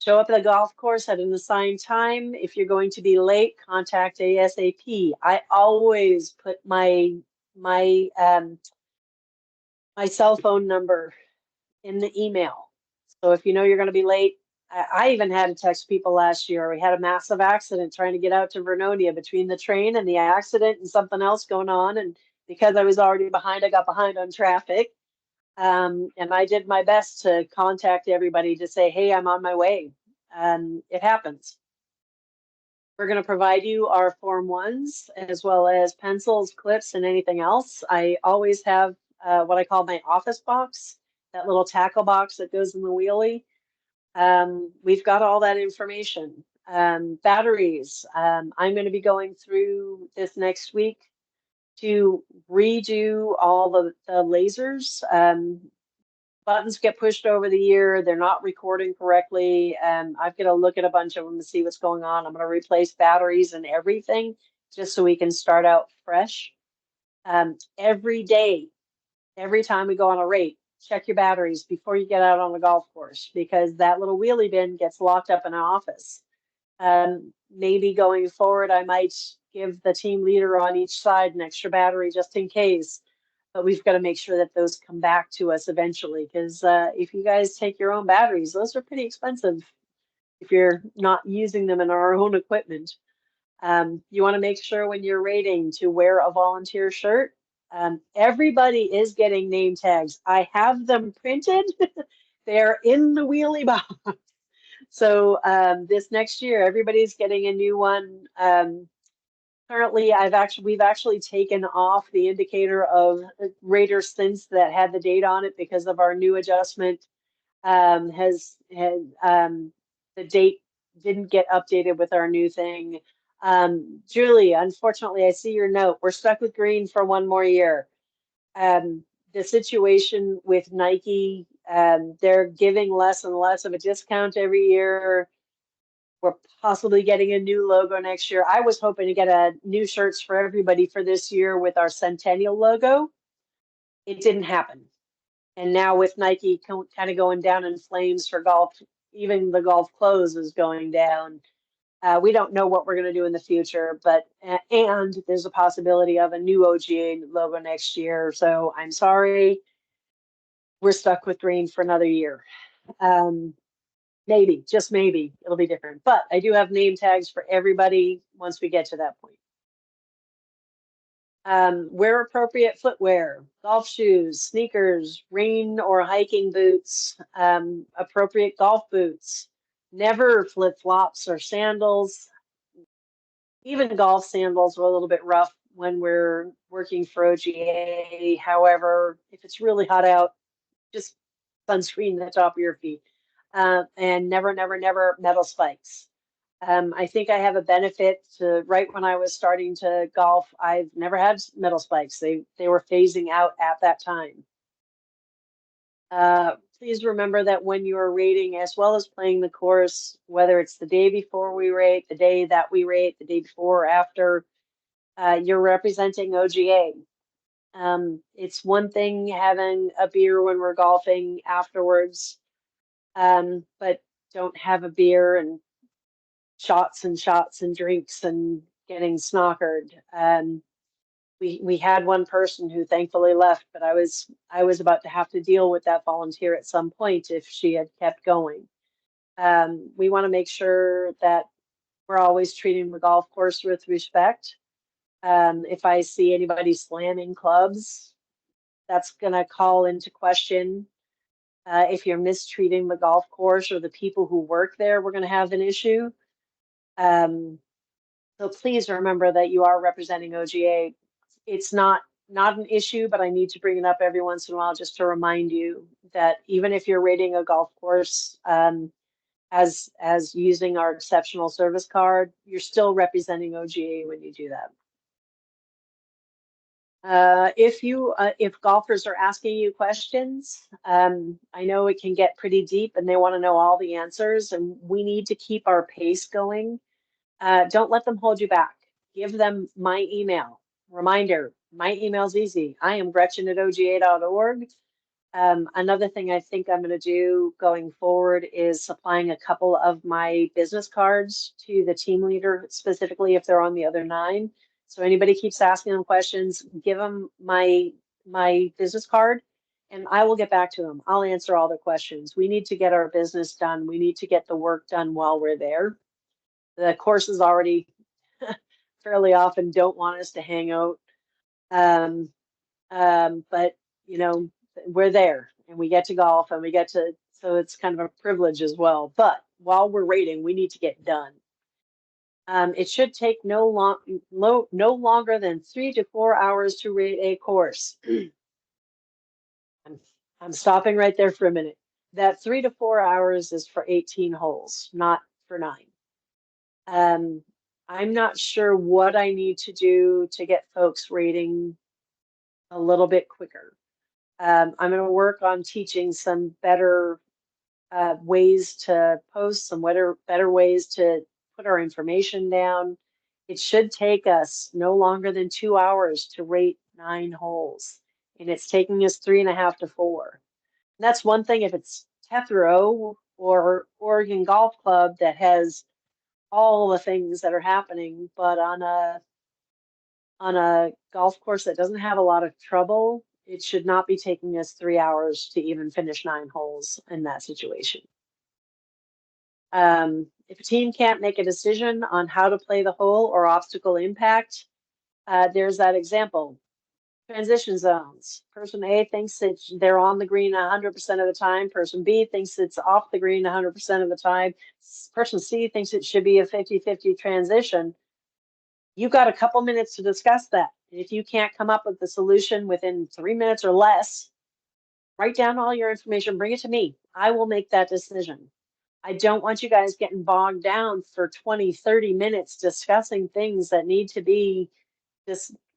Show up at the golf course at an assigned time. If you're going to be late, contact ASAP. I always put my my cell phone number in the email. So if you know you're going to be late, I even had to text people last year. We had a massive accident trying to get out to Vernonia between the train and the accident and something else going on. And because I was already behind, I got behind on traffic. And I did my best to contact everybody to say, hey, I'm on my way. It happens. We're going to provide you our Form 1s as well as pencils, clips, and anything else. I always have what I call my office box, that little tackle box that goes in the wheelie. We've got all that information. Batteries. I'm going to be going through this next week to redo all the lasers. Buttons get pushed over the year. They're not recording correctly. I've got to look at a bunch of them to see what's going on. I'm going to replace batteries and everything just so we can start out fresh. Every day, every time we go on a rate, check your batteries before you get out on the golf course, because that little wheelie bin gets locked up in an office. Maybe going forward, I might give the team leader on each side an extra battery just in case. But we've got to make sure that those come back to us eventually, because if you guys take your own batteries, those are pretty expensive if you're not using them in our own equipment. You want to make sure when you're rating to wear a volunteer shirt. Everybody is getting name tags. I have them printed. They're in the wheelie box. So this next year, everybody's getting a new one. Currently, we've actually taken off the indicator of Raider stints that had the date on it because of our new adjustment. The date didn't get updated with our new thing. Julie, unfortunately, I see your note. We're stuck with green for one more year. The situation with Nike, they're giving less and less of a discount every year. We're possibly getting a new logo next year. I was hoping to get new shirts for everybody for this year with our Centennial logo. It didn't happen. And now with Nike kind of going down in flames for golf, even the golf clothes is going down. We don't know what we're going to do in the future, but and there's a possibility of a new OGA logo next year. So I'm sorry, we're stuck with green for another year. Maybe, just maybe, it'll be different. But I do have name tags for everybody once we get to that point. Wear appropriate footwear, golf shoes, sneakers, rain or hiking boots, appropriate golf boots, never flip-flops or sandals. Even golf sandals are a little bit rough when we're working for OGA. However, if it's really hot out, just sunscreen the top of your feet. And never, never, never metal spikes. I think I have a benefit to right when I was starting to golf. I've never had metal spikes. They were phasing out at that time. Please remember that when you are rating as well as playing the course, whether it's the day before we rate, the day that we rate, the day before or after, you're representing OGA. It's one thing having a beer when we're golfing afterwards, but don't have a beer and shots and drinks and getting snockered. We had one person who thankfully left, but I was about to have to deal with that volunteer at some point if she had kept going. We want to make sure that we're always treating the golf course with respect. If I see anybody slamming clubs, that's going to call into question. If you're mistreating the golf course or the people who work there, we're going to have an issue. So please remember that you are representing OGA. It's not an issue, but I need to bring it up every once in a while just to remind you that even if you're rating a golf course as using our exceptional service card, you're still representing OGA when you do that. If golfers are asking you questions, I know it can get pretty deep and they want to know all the answers, and we need to keep our pace going. Don't let them hold you back. Give them my email. Reminder, my email's easy. I am Gretchen at OGA.org. Another thing I think I'm going to do going forward is supplying a couple of my business cards to the team leader, specifically if they're on the other 9. So anybody keeps asking them questions, give them my business card, and I will get back to them. I'll answer all their questions. We need to get our business done. We need to get the work done while we're there. The courses already fairly often don't want us to hang out. But you know, we're there and we get to golf and we get to, so it's kind of a privilege as well. But while we're rating, we need to get done. It should take no longer than 3 to 4 hours to rate a course. I'm stopping right there for a minute. That 3 to 4 hours is for 18 holes, not for 9. I'm not sure what I need to do to get folks rating a little bit quicker. I'm going to work on teaching some better ways to post, some better ways to put our information down. It should take us no longer than 2 hours to rate 9 holes, and it's taking us 3.5 to 4. And that's one thing. If it's Tethro or Oregon Golf Club that has all the things that are happening, but on a golf course that doesn't have a lot of trouble, it should not be taking us 3 hours to even finish 9 holes in that situation. If a team can't make a decision on how to play the hole or obstacle impact, there's that example. Transition zones. Person A thinks that they're on the green 100% of the time. Person B thinks it's off the green 100% of the time. Person C thinks it should be a 50-50 transition. You've got a couple minutes to discuss that. If you can't come up with the solution within 3 minutes or less, write down all your information, bring it to me. I will make that decision. I don't want you guys getting bogged down for 20, 30 minutes discussing things that need to be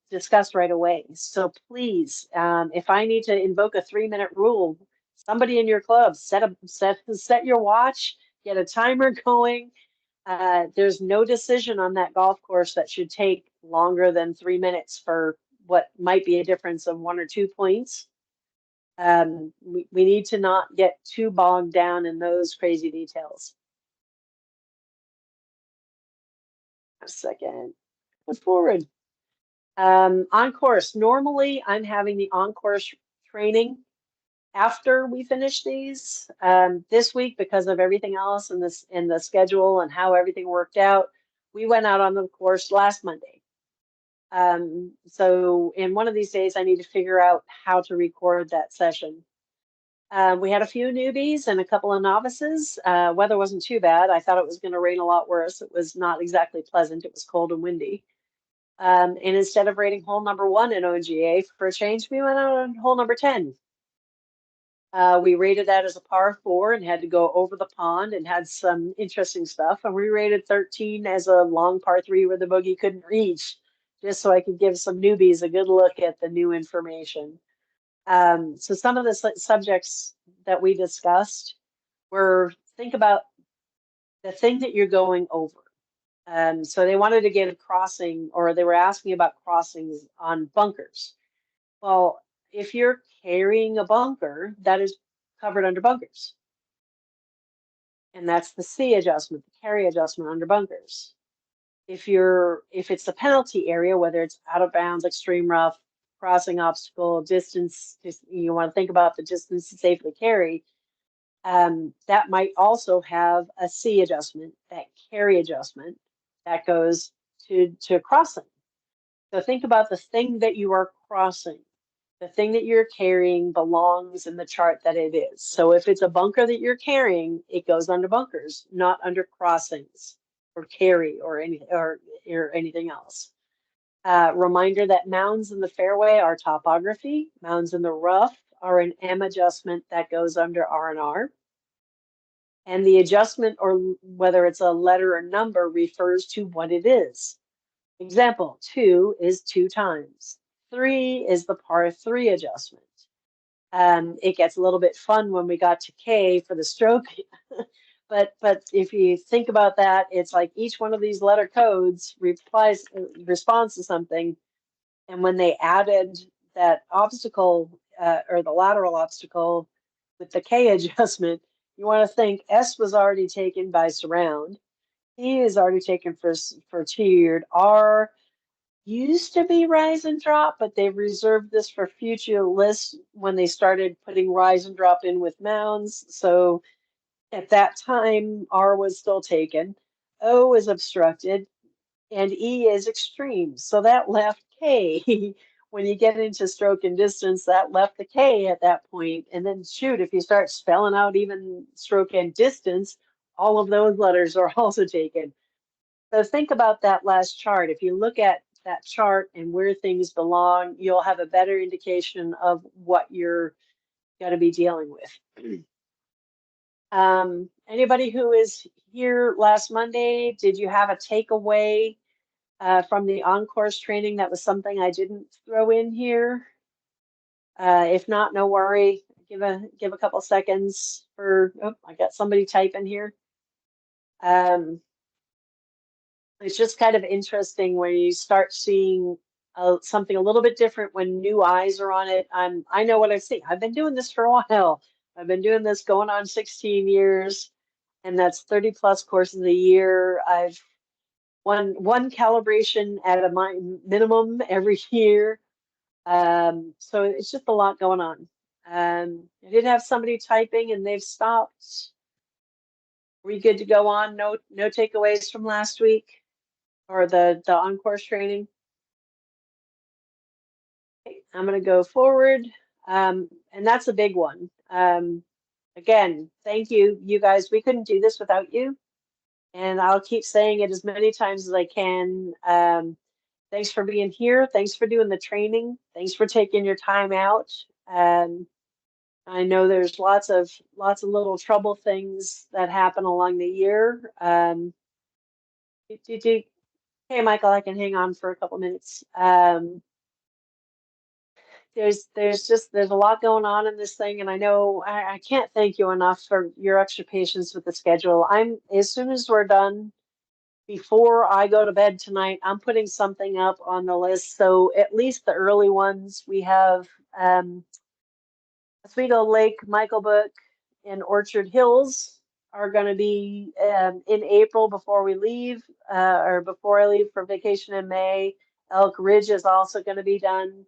discussed right away. So please, if I need to invoke a 3-minute rule, somebody in your club, set your watch, get a timer going. There's no decision on that golf course that should take longer than 3 minutes for what might be a difference of 1 or 2 points. We need to not get too bogged down in those crazy details. A second, put forward. On course, normally I'm having the on course training after we finish these. This week, because of everything else in the schedule and how everything worked out, we went out on the course last Monday. So in one of these days, I need to figure out how to record that session. We had a few newbies and a couple of novices. Weather wasn't too bad. I thought it was going to rain a lot worse. It was not exactly pleasant. It was cold and windy. And instead of rating hole number 1 in OGA for a change, we went out on hole number 10. We rated that as a par 4 and had to go over the pond and had some interesting stuff. And we rated 13 as a long par 3 where the bogey couldn't reach, just so I could give some newbies a good look at the new information. So some of the subjects that we discussed were, think about the thing that you're going over. So they wanted to get a crossing, or they were asking about crossings on bunkers. Well, if you're carrying a bunker, that is covered under bunkers. And that's the C adjustment, the carry adjustment under bunkers. If it's the penalty area, whether it's out of bounds, extreme rough, crossing obstacle, distance, you want to think about the distance to safely carry, that might also have a C adjustment, that carry adjustment that goes to crossing. So think about the thing that you are crossing. The thing that you're carrying belongs in the chart that it is. So if it's a bunker that you're carrying, it goes under bunkers, not under crossings or carry or anything else. Reminder that mounds in the fairway are topography. Mounds in the rough are an M adjustment that goes under R&R. And the adjustment, or whether it's a letter or number, refers to what it is. Example, 2 is 2 times. 3 is the par 3 adjustment. It gets a little bit fun when we got to K for the stroke. But if you think about that, it's like each one of these letter codes responds to something. And when they added that obstacle or the lateral obstacle with the K adjustment, you want to think S was already taken by surround. T is already taken for tiered. R used to be rise and drop, but they've reserved this for future lists when they started putting rise and drop in with mounds. So at that time, R was still taken. O is obstructed and E is extreme. So that left K. When you get into stroke and distance, that left the K at that point. And then shoot, if you start spelling out even stroke and distance, all of those letters are also taken. So think about that last chart. If you look at that chart and where things belong, you'll have a better indication of what you're going to be dealing with. Anybody who is here last Monday, did you have a takeaway from the on-course training? That was something I didn't throw in here. If not, no worry. Give a couple seconds for. Oh, I got somebody typing here. It's just kind of interesting when you start seeing something a little bit different when new eyes are on it. I know what I see. I've been doing this for a while. I've been doing this going on 16 years, and that's 30 plus courses a year. I've one calibration at a minimum every year. So it's just a lot going on. I did have somebody typing and they've stopped. Are we good to go on? No takeaways from last week or the on-course training? Okay, I'm going to go forward. And that's a big one. Again, thank you, you guys. We couldn't do this without you. And I'll keep saying it as many times as I can. Thanks for being here. Thanks for doing the training. Thanks for taking your time out. I know there's lots of little trouble things that happen along the year. Hey, Michael, I can hang on for a couple minutes. There's a lot going on in this thing, and I know I can't thank you enough for your extra patience with the schedule. As soon as we're done, before I go to bed tonight, I'm putting something up on the list. So at least the early ones, we have Oswego Lake, Michael Book, and Orchard Hills are going to be in April before we leave, or before I leave for vacation in May. Elk Ridge is also going to be done.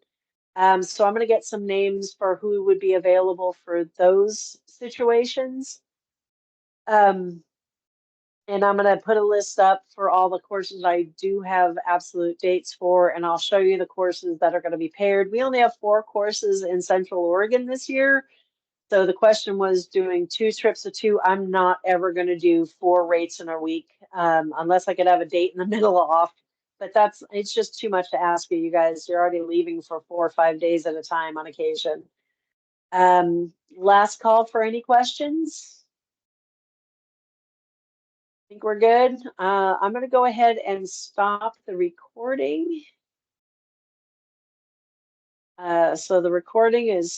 So I'm going to get some names for who would be available for those situations. And I'm going to put a list up for all the courses I do have absolute dates for, and I'll show you the courses that are going to be paired. We only have 4 courses in Central Oregon this year. So the question was doing 2 trips of 2. I'm not ever going to do 4 rates in a week unless I could have a date in the middle off. But it's just too much to ask you guys. You're already leaving for 4 or 5 days at a time on occasion. Last call for any questions. I think we're good. I'm going to go ahead and stop the recording. So the recording is